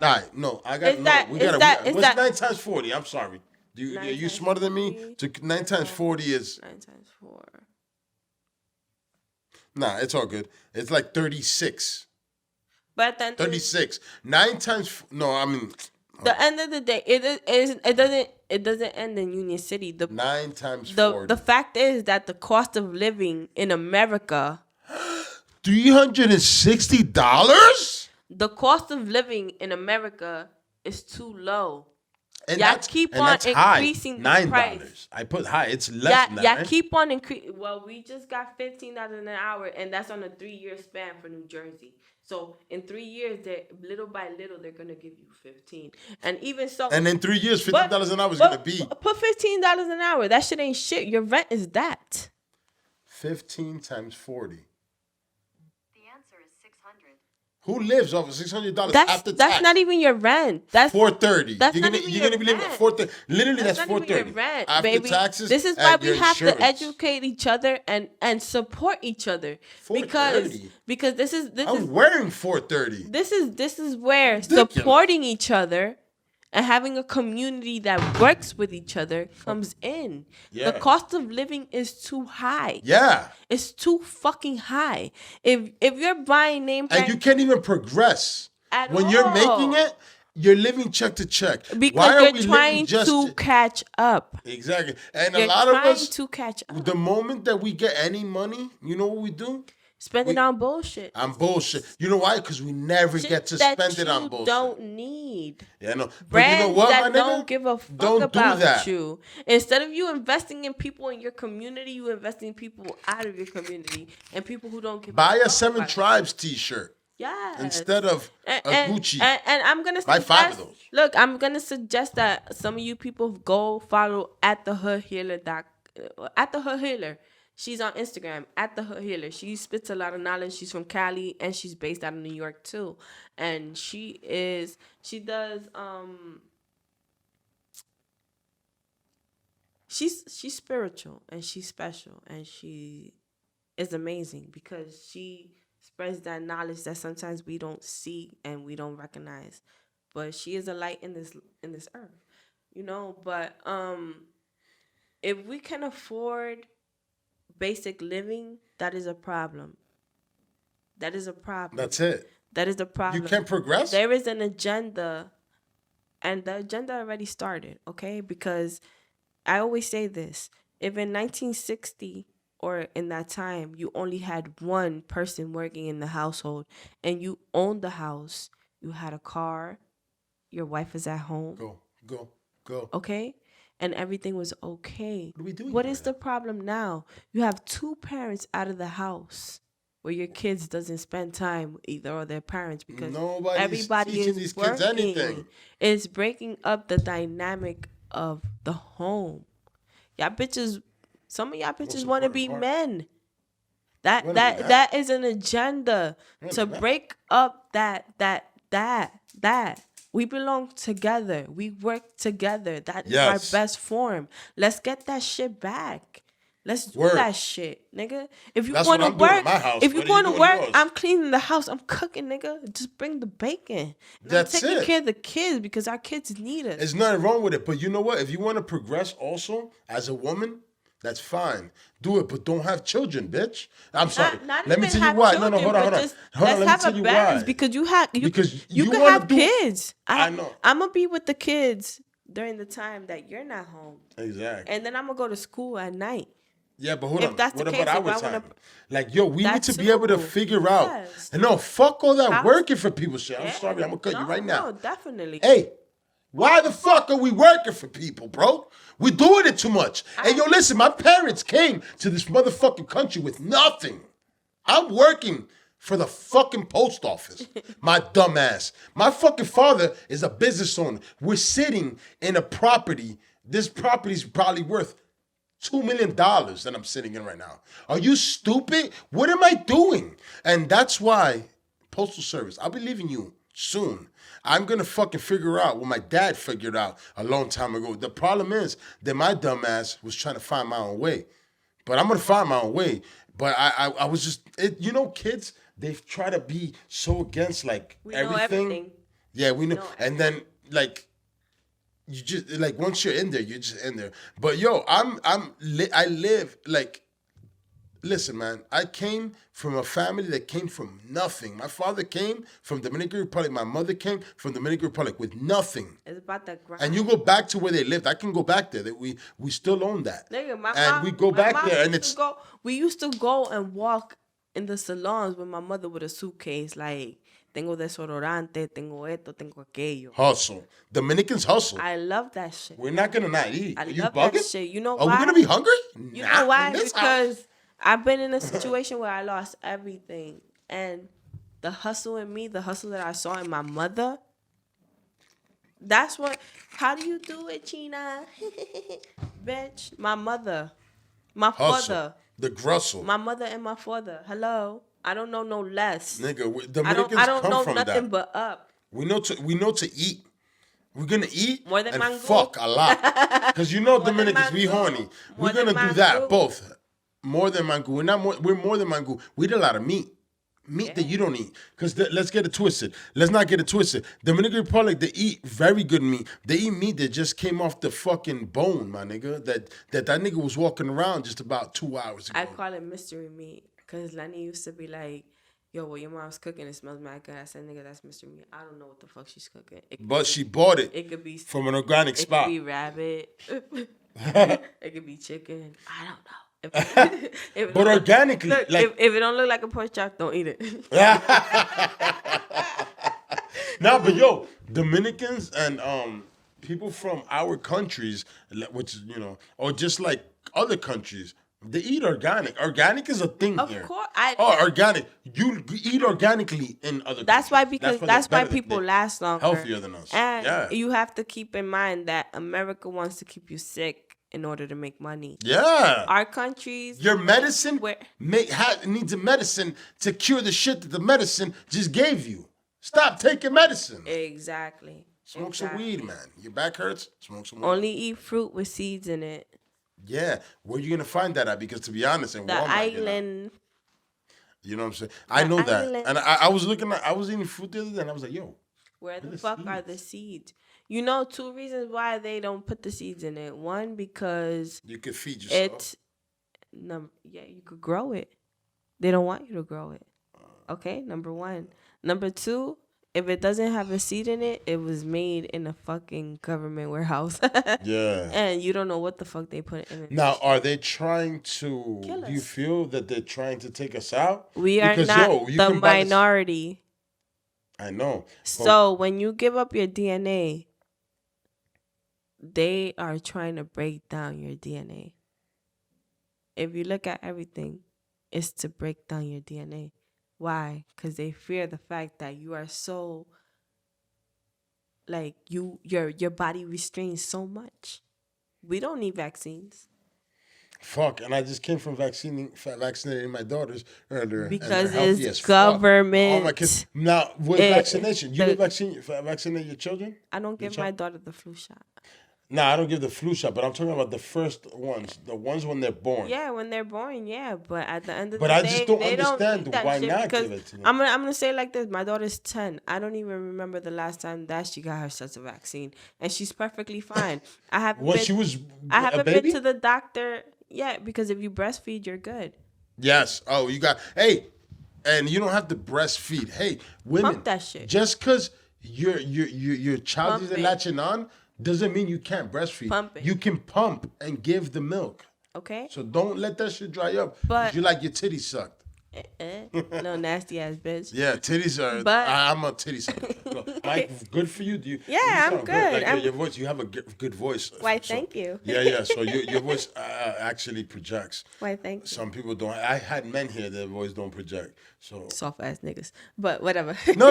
right, no, I got Is that- no. We is got that- is what's that- 9 times 40? I'm sorry. Are 9 you times smarter than me? 40? So 9 times 40 is 9 times 4. nah. It's all good. It's like 36. But then 36. 9 times. No, I mean the end of the day, it doesn't end in Union City. 9 times 40. The fact is that the cost of living in America, $360. the cost of living in America is too low. And y'all that's keep and on that's high. increasing the $9. price. I put high. It's less than that, Y'all right? keep on increasing. Well, we just got $15 an hour, and that's on a 3-year span for New Jersey. So in 3 years, they little by little they're gonna give you 15, and even so. And in 3 years, but- $15 an hour is but gonna be put $15 an hour. That shit ain't shit. Your rent is that. 15 times 40. The answer is 600. Who lives off of $600 That's after tax? that's not even your rent. That's $430. That's You're not gonna even you're your gonna be living at rent. $430. Literally, that's not even your $430 rent, after baby. taxes. This is why and we your have to insurance. educate each other and support each other $430. because this is I'm wearing $430. this is where Ridiculous. supporting each other and having a community that works with each other comes in. Yeah. The cost of living is too high. Yeah, It's too fucking high. If you're buying name and you brand can't even progress At when you're making all. it. You're living check to check. because Why are you're we trying living just to catch up. exactly? And You're a lot of trying us, to catch up. the moment that we get any money, you know what we do? Spend it on bullshit. On bullshit. You know why? Because we never Shit get to that spend it on you bullshit. don't need. Yeah, no. But you Brands know what, that my nigga? don't give a fuck Don't about do that. you. Instead of you investing in people in your community, you investing in people out of your community and people who don't give Buy a a fuck 7 about you. Tribes t-shirt Yes. instead of a Gucci. And I'm gonna Buy suggest, 5 of those. Look, I'm gonna suggest that some of you people go follow at the Hood Healer at the Hood Healer. She's on Instagram at the Hood Healer. She spits a lot of knowledge. She's from Cali and she's based out of New York too. And she does she's spiritual and she's special and she is amazing because she spreads that knowledge that sometimes we don't see and we don't recognize. But she is a light in this earth, you know. But if we can afford basic living, that is a problem. That is a problem. That's it. That is the problem. You can't progress? There is an agenda, and the agenda already started, okay? Because I always say this. If in 1960 or in that time, you only had one person working in the household and you owned the house, you had a car, your wife is at home, Go. okay? And everything was okay. What are we doing What here? is the problem now? You have two parents out of the house where your kids doesn't spend time with either of their parents because Nobody's everybody teaching is these working. kids anything. It's breaking up the dynamic of the home. Y'all bitches, some of y'all bitches want to be men. That is an agenda to break up that. We belong together. We work together. That is our Yes. best form. Let's get that shit back. Let's do Word. that shit, nigga. If you That's going to what I'm doing work, in my house. if you What are you going to doing work, in yours? I'm cleaning the house. I'm cooking, nigga. Just bring the bacon. And That's I'm taking it. care of the kids because our kids need us. There's nothing wrong with it. But you know what? If you want to progress also as a woman, that's fine. Do it, but don't have children, bitch. I'm sorry. Not Let me even tell you have why. children, No, hold on. but Hold just on. let's Let me have tell a you balance why. because Because you you can wanna have do- kids. I know. I'm gonna be with the kids during the time that you're not home, Exactly. and then I'm gonna go to school at night. Yeah, but hold If on. that's What the about case, if our I wanna- time? Like, yo, we need That to be able to too. figure out. Yes. And no, fuck all that How- working for people shit. I'm Yeah. sorry. I'm going to cut you right now. No, definitely. Hey, why the fuck are we working for people, bro? We doing it too much. Hey, yo, listen, my parents came to this motherfucking country with nothing. I'm working for the fucking post office. My dumb ass. My fucking father is a business owner. We're sitting in a property. This property is probably worth $2 million that I'm sitting in right now. Are you stupid? What am I doing? And that's why, Postal Service, I'll be leaving you soon. I'm going to fucking figure out what my dad figured out a long time ago. The problem is that my dumb ass was trying to find my own way. But I'm going to find my own way. But I was just, you know, kids, they try to be so against, like, We know everything. Yeah, we know. know And then, like, you just, like, once you're in there, you're just in there. But yo, I live, like, listen, man, I came from a family that came from nothing. My father came from Dominican Republic. My mother came from Dominican Republic with nothing. It's about that grind. And you go back to where they lived. I can go back there. That we still own that. Nigga, my and mom, we go my back mom there, and used to it's we used to go and walk in the salons with my mother with a suitcase, like tengo desodorante, tengo esto, tengo aquello. Hustle. Dominicans hustle. I love that shit. We're not gonna not eat. I Are you love bugging? that shit. You know Are why? we gonna be hungry? You Not know why? in this Because house. I've been in a situation where I lost everything. And the hustle in me, the hustle that I saw in my mother, that's what, how do you do it, Chyna? Bitch, my mother, my Hustle. father, The grustle. my mother and my father. Hello. I don't know no less. Nigga, I don't Dominicans come know from nothing that. but up. We know to eat. We're gonna eat More than and mango. fuck a lot. Because you know More than Dominicans, we mango. horny. More We're gonna than do that, mango. both. More than mango. We're more than mango. We eat a lot of meat. Meat that you don't eat. Because let's get it twisted. Let's not get it twisted. Dominican Republic, they eat very good meat. They eat meat that just came off the fucking bone, my nigga. That nigga was walking around just about 2 hours ago. I call it mystery meat. Because Lenny used to be like, yo, well, your mom's cooking. It smells mad good. I said, nigga, that's mystery meat. I don't know what the fuck she's cooking. But she bought it It could be from an organic it spot. could be rabbit. It could be chicken. I don't know. If it But don't organically, look, like- if it don't look like a pork chop, don't eat it. Nah, but yo, Dominicans and people from our countries, which is, or just like other countries, they eat organic. Organic is a thing Of here. course, organic. You eat organically in other. That's why countries. that's why they're people they're last longer, healthier than us. And Yeah. you have to keep in mind that America wants to keep you sick in order to make money. Yeah. Our countries, Your medicine Where- needs a medicine to cure the shit that the medicine just gave you. Stop taking medicine. exactly. Smoke some weed, man. Your back hurts? Smoke some weed. Only eat fruit with seeds in it. Yeah. Where you gonna find that at? Because to be honest, in The Walmart, island. you know what I'm saying? I know that. island. And I was I was eating fruit the other day and I was like, yo. Where the the fuck are the seeds? You know, 2 reasons why they don't put the seeds in it. One, because You could feed yourself. you could grow it. They don't want you to grow it. Okay, number 1. Number 2, if it doesn't have a seed in it, it was made in a fucking government warehouse. Yeah. And you don't know what the fuck they put in it. Now, are they trying to? Kill Do you us. feel that they're trying to take us out? We are Because, not you the can buy this- minority. I know. So when you give up your DNA, they are trying to break down your DNA. If you look at everything, it's to break down your DNA. Why? Because they fear the fact that you are so, like, your body restrains so much. We don't need vaccines. Fuck, and I just came from vaccinating my daughters earlier. and Because they're healthy it's as fuck. government. All my kids. Now, with vaccination, you vaccinate your children? I don't give my daughter the flu shot. No, I don't give the flu shot, but I'm talking about the first ones, the ones when they're born. Yeah, when they're born, yeah. But at the end of But the I day, just don't they understand need that why shit not because give it to them. I'm gonna say it like this. My daughter's 10. I don't even remember the last time that she got herself a vaccine, and she's perfectly fine. I haven't When been, she was I a haven't baby? been to the doctor yet because if you breastfeed, you're good. Yes. Oh, you got. Hey, and you don't have to breastfeed. Hey, women. Pump that shit. Just because your child Pump isn't it. latching on doesn't mean you can't breastfeed. Pump it. You can pump and give the milk. Okay. So don't let that shit dry up. But- you like your titties sucked. No nasty ass bitch. Yeah, titties are. But- I'm a titty sucker. No, Mike, good for you. Do you? Yeah, you I'm sound good. Like, I'm- your voice, you have a good voice. Why, So- thank you. Yeah. So your voice actually projects. Why, thank you. Some people don't. I had men here that voice don't project. So Soft ass niggas. But whatever. no.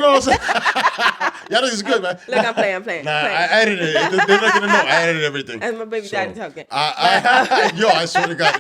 Y'all think it's good, man. Look, I'm playing. Nah, I edited it. They're not gonna know. I edited everything. And my baby daddy talking. Yo, I swear to God,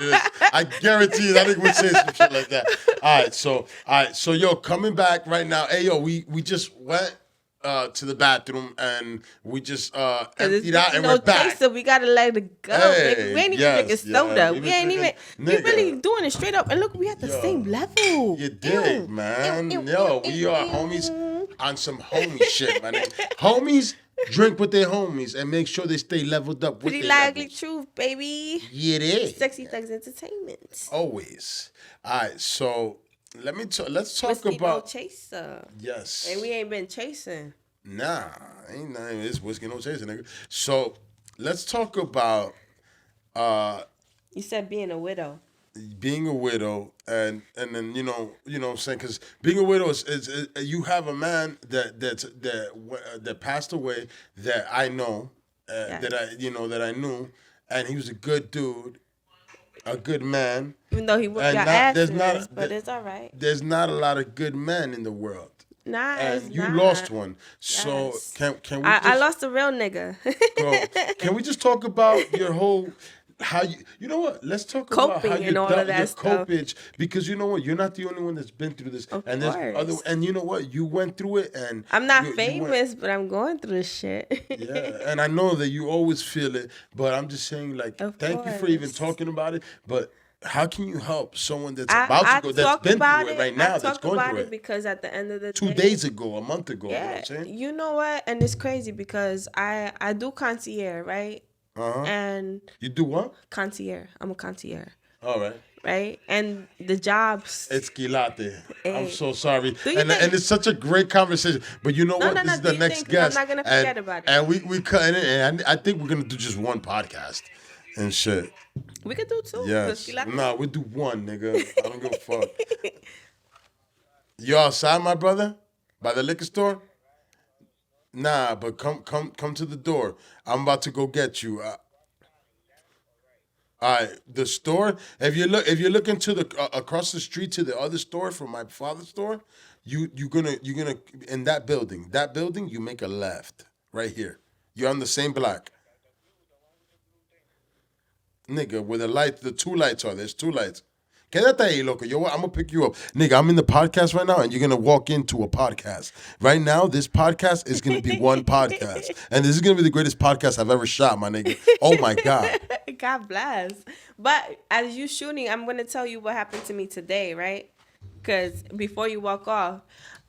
I guarantee you that nigga would say some shit like that. All right, so yo, coming back right now. Hey, yo, we just went to the bathroom and we just emptied out and we're back. Chaser, we gotta let it go. Hey, Nigga. We ain't even yes, drinking yeah, soda. we We ain't drinking- even. We nigga. really doing it straight up. And look, we at the same level. You dig, man. Yo, we are homies on some homie shit, man. Homies drink with their homies and make sure they stay leveled up with Pretty their lively levels. truth, baby. Yeah, it is. Sexy Thugz Entertainment. Always. All right, so let's talk Whiskey no about chaser. yes. And we ain't been chasing. Nah, ain't nothing. It's whiskey no chaser, nigga. So let's talk about You said being a widow. being a widow and then what I'm saying, because being a widow is you have a man that passed away that I know that I knew, and he was a good dude, a good man, Even though he whooped and your not asses, but it's all right. there's not a lot of good men in the world. Nah, And it's you not. lost one. So Yes. can we I lost a real nigga. can we just talk about your whole how you know what? Let's talk about how Coping and you all of that your stuff. copage, because you know what? You're not the only one that's been through this. Of and there's other, course. and you know what? You went through it, and I'm not you famous, but I'm going through this shit. yeah, and I know that you always feel it, but I'm just saying, like, Of thank you for even course. talking about it. But how can you help someone that's I about to go, that's talk been about through it it right now, I that's talk going about through it it because at the end of the 2 day, days ago, a month ago? You know what yeah, I'm saying? you know what? And it's crazy because I do concierge, right? Uh-huh. And You do what? concierge. I'm a concierge, All right. right? And the jobs. It's Quilate. I'm Hey. so sorry. Do you And think- it's such a great conversation. But you know No, what? no, This no, is do the you next think? 'Cause I'm guest. not gonna forget about it. And we cut it, and I think we're gonna do just one podcast and shit. We could do two. Yes. 'cause Quilate- Nah, we do one, nigga. I don't give a fuck. You outside, my brother? By the liquor store? Nah, but come to the door. I'm about to go get you. All right, the store. If you look into the across the street to the other store from my father's store, you're gonna in that building. That building, you make a left right here. You're on the same block, nigga. Where the 2 lights are. There's 2 lights. Quédate ahí, loco. I'm gonna pick you up, nigga. I'm in the podcast right now, and you're gonna walk into a podcast. Right now, this podcast is gonna be one podcast, and this is gonna be the greatest podcast I've ever shot, my nigga. Oh my god. God bless. But as you shooting, I'm gonna tell you what happened to me today, right? Because before you walk off,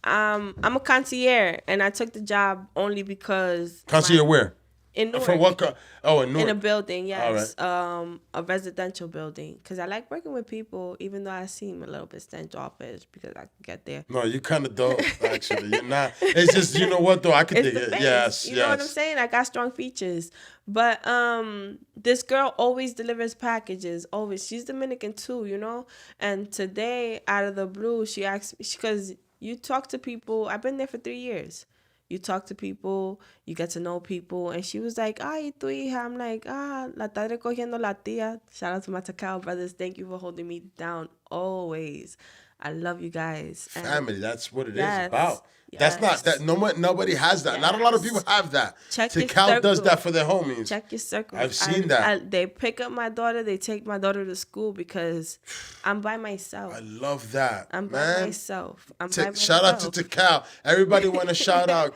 I'm a concierge, and I took the job only because Concierge where? in Newark, For what? In Newark. in a building, yes, All a residential building. Because I like working with people, even though I seem a little bit standoffish because I can get there. No, you kind of dope, actually. You're not. It's just, you know what, though? I could It's dig the it. face. Yes, You know what I'm saying? I got strong features. But this girl always delivers packages. Always. She's Dominican too, you know? And today, out of the blue, she asked me, because you talk to people. I've been there for 3 years. You talk to people, you get to know people. And she was like, ay, tu hija. I'm like, la está recogiendo la tía. Shout out to my Takao brothers. Thank you for holding me down always. I love you guys. And Family, that's what it is Yes, about. That's not that. Nobody has that. Not a lot of people have that. Check your Cal does circle. that for their homies. Check your circle. I've seen that. They pick up my daughter. They take my daughter to school because I'm by myself. I love that, I'm by man. myself. I'm by myself. Shout out to Cal. Everybody want to shout out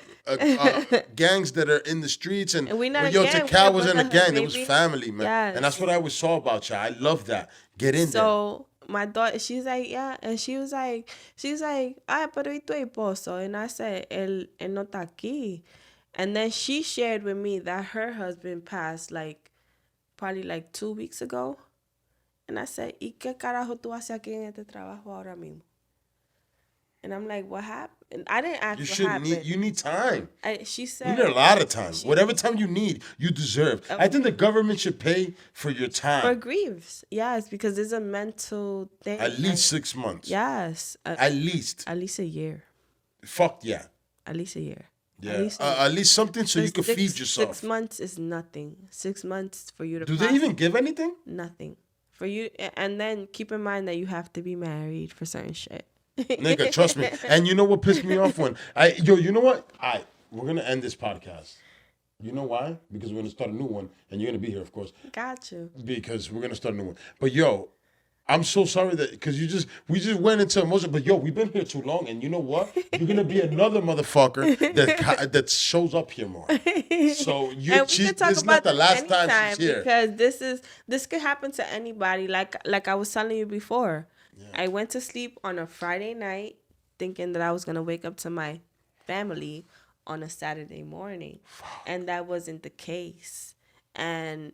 gangs that are in the streets. And we not a yo, gang, Cal we're was in a brotherhood, gang. It was baby. family, man. Yes. And that's what I always saw about you. I love that. Get in there. So my daughter, she's like, yeah, and she was like, ay, pero y tu esposo? And I said, él no está aquí. And then she shared with me that her husband passed probably 2 weeks ago. And I said, ¿y qué carajo tú haces aquí en este trabajo ahora mismo? And I'm like, what happened? I didn't ask what happened. You need time. She You said, need a lot of time. Whatever time you need, you deserve. I think the government should pay for your time. for griefs. Yes, because there's a mental thing. At least 6 months. Yes. At least. At least a year. Fuck yeah. At least a year. Yeah. At least something so you can feed yourself. 6 months is nothing. 6 months for you to Do they even give anything? Nothing. For you, and then keep in mind that you have to be married for certain shit. Nigga, trust me. And you know what pissed me off when you know what? We're gonna end this podcast. You know why? Because we're gonna start a new one, and you're gonna be here, of course. Got you. Because we're gonna start a new one. But yo, I'm so sorry that because we just went into emotion. But yo, we've been here too long, and you know what? You're gonna be another motherfucker that shows up here more. So And we can talk this is about not the last anytime time she's here. because this could happen to anybody. Like I was telling you before, I went to sleep on a Friday night thinking that I was gonna wake up to my family on a Saturday morning, and that wasn't the case. And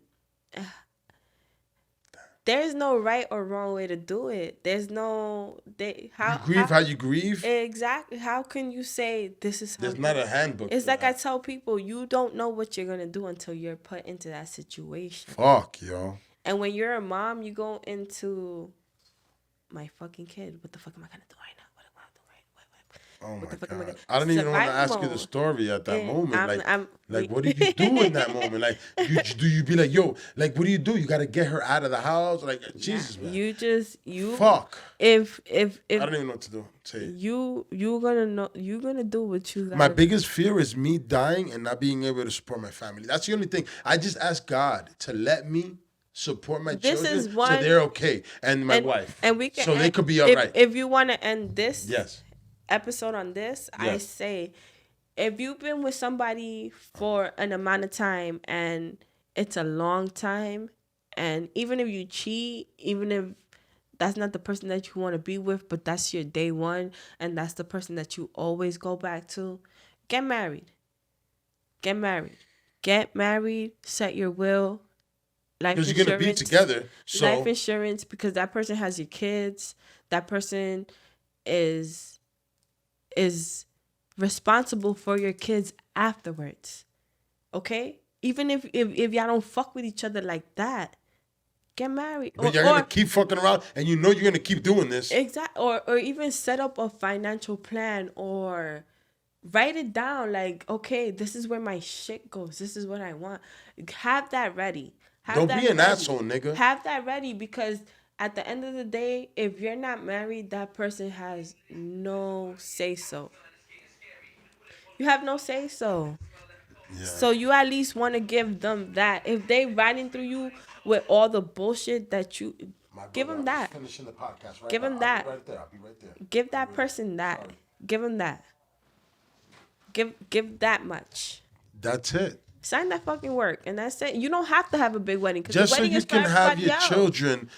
there's no right or wrong way to do it. There's no You grieve how you grieve. Exactly. How can you say this is how There's not a handbook. It's for like that. I tell people, you don't know what you're gonna do until you're put into that situation. Fuck, yo. And when you're a mom, you go into my fucking kid. What the fuck am I gonna do right now? What am I doing right? Oh What the fuck my am I God. gonna- I don't even want to Survival ask you the mode. story at that Yeah, moment. I'm- What do you do in that moment? Like, do you be like, yo, like, what do? You got to get her out of the house? Like, Jesus, man. You Fuck. if I don't even know what to do. Say it. you're gonna do what you got. My biggest fear is me dying and not being able to support my family. That's the only thing. I just ask God to let me support my This children is one- so they're okay, and my wife, and we can so they end- could be all right. If you want to end this Yes. episode on this, I Yes. say, if you've been with somebody for an amount of time and it's a long time, and even if you cheat, even if that's not the person that you want to be with, but that's your day one, and that's the person that you always go back to, get married. Get married. Get married. Set your will. Life Because you're gonna be insurance. together. So Life insurance, because that person has your kids. That person is responsible for your kids afterwards. Okay? Even if y'all don't fuck with each other like that, get married. but you're gonna keep fucking around, and you know you're gonna keep doing this. Or even set up a financial plan, or write it down. Like, okay, this is where my shit goes. This is what I want. Have that ready. Don't be an asshole, nigga. Have that ready, because at the end of the day, if you're not married, that person has no say so. You have no say so. Yeah. So you at least want to give them that. If they riding through you with all the bullshit that you My give brother, them I'm that. just finishing the podcast right Give now. him I'll that. be right there. I'll be right there. Give that person that. Sorry. Give him that. Give that much. That's it. Sign that fucking work, and that's it. You don't have to have a big wedding, because Just the so wedding you is for can have everybody your else. children.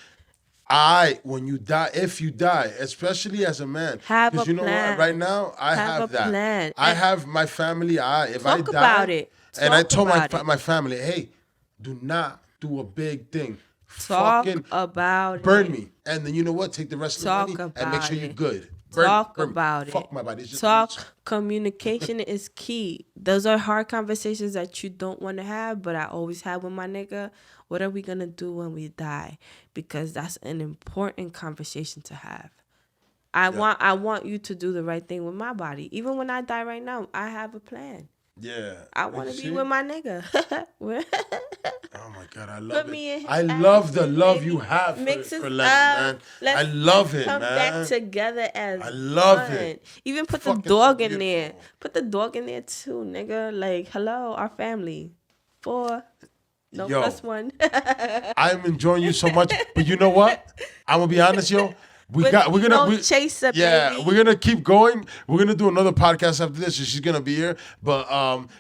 When you die, if you die, especially as a man, Have because a you know plan. what, right now I Have have a that. plan. I And have my family. If I talk die, about it. and I Talk told about it. my family, hey, do not do a big thing. Talk Fucking about it. burn me, and then you know what? Take the rest Talk of the money and about make sure it. you're good. Talk Burn me. about it. Fuck my body. It's just Talk. roots. Communication is key. Those are hard conversations that you don't want to have, but I always have with my nigga. What are we gonna do when we die? Because that's an important conversation to have. I want you to do the right thing with my body. Even when I die right now, I have a plan. Yeah. I want to be with my nigga. Oh my God, I love Put me it. in his I love the ass, love baby. you have Mix for us Lennon, up. man. Let's I love it, come man. back together as I love one. it. Even put the Fucking dog so in there. beautiful. Put the dog in there too, nigga. Like, hello, our family. 4. No, Yo. +1. I'm enjoying you so much, but you know what? I'm gonna be honest, yo. We're Chaser, yeah, baby. we're gonna keep going. We're gonna do another podcast after this, so she's gonna be here. But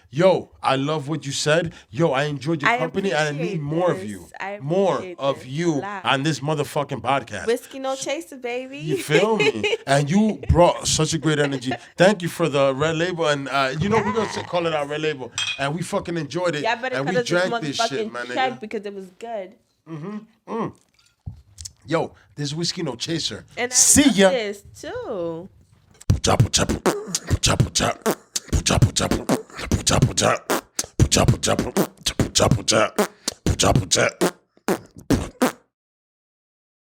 yo, I love what you said. Yo, I enjoyed your I company, and I appreciate need more of this. you, I more appreciate of this you a lot. on this motherfucking podcast. Whiskey no chaser, baby. You feel me? And you brought such a great energy. Thank you for the red label, and we're gonna call it our red label, and we fucking enjoyed it, Y'all better and cut we us this drank this shit, motherfucking man. check Nigga. because it was good. Yo, this whiskey no chaser. And I See love ya. this too. Chapel, chapel, chapel, chapel, chapel, chapel, chapel, chapel, chapel, chapel, chapel, chapel, chapel, chapel, chapel, chapel.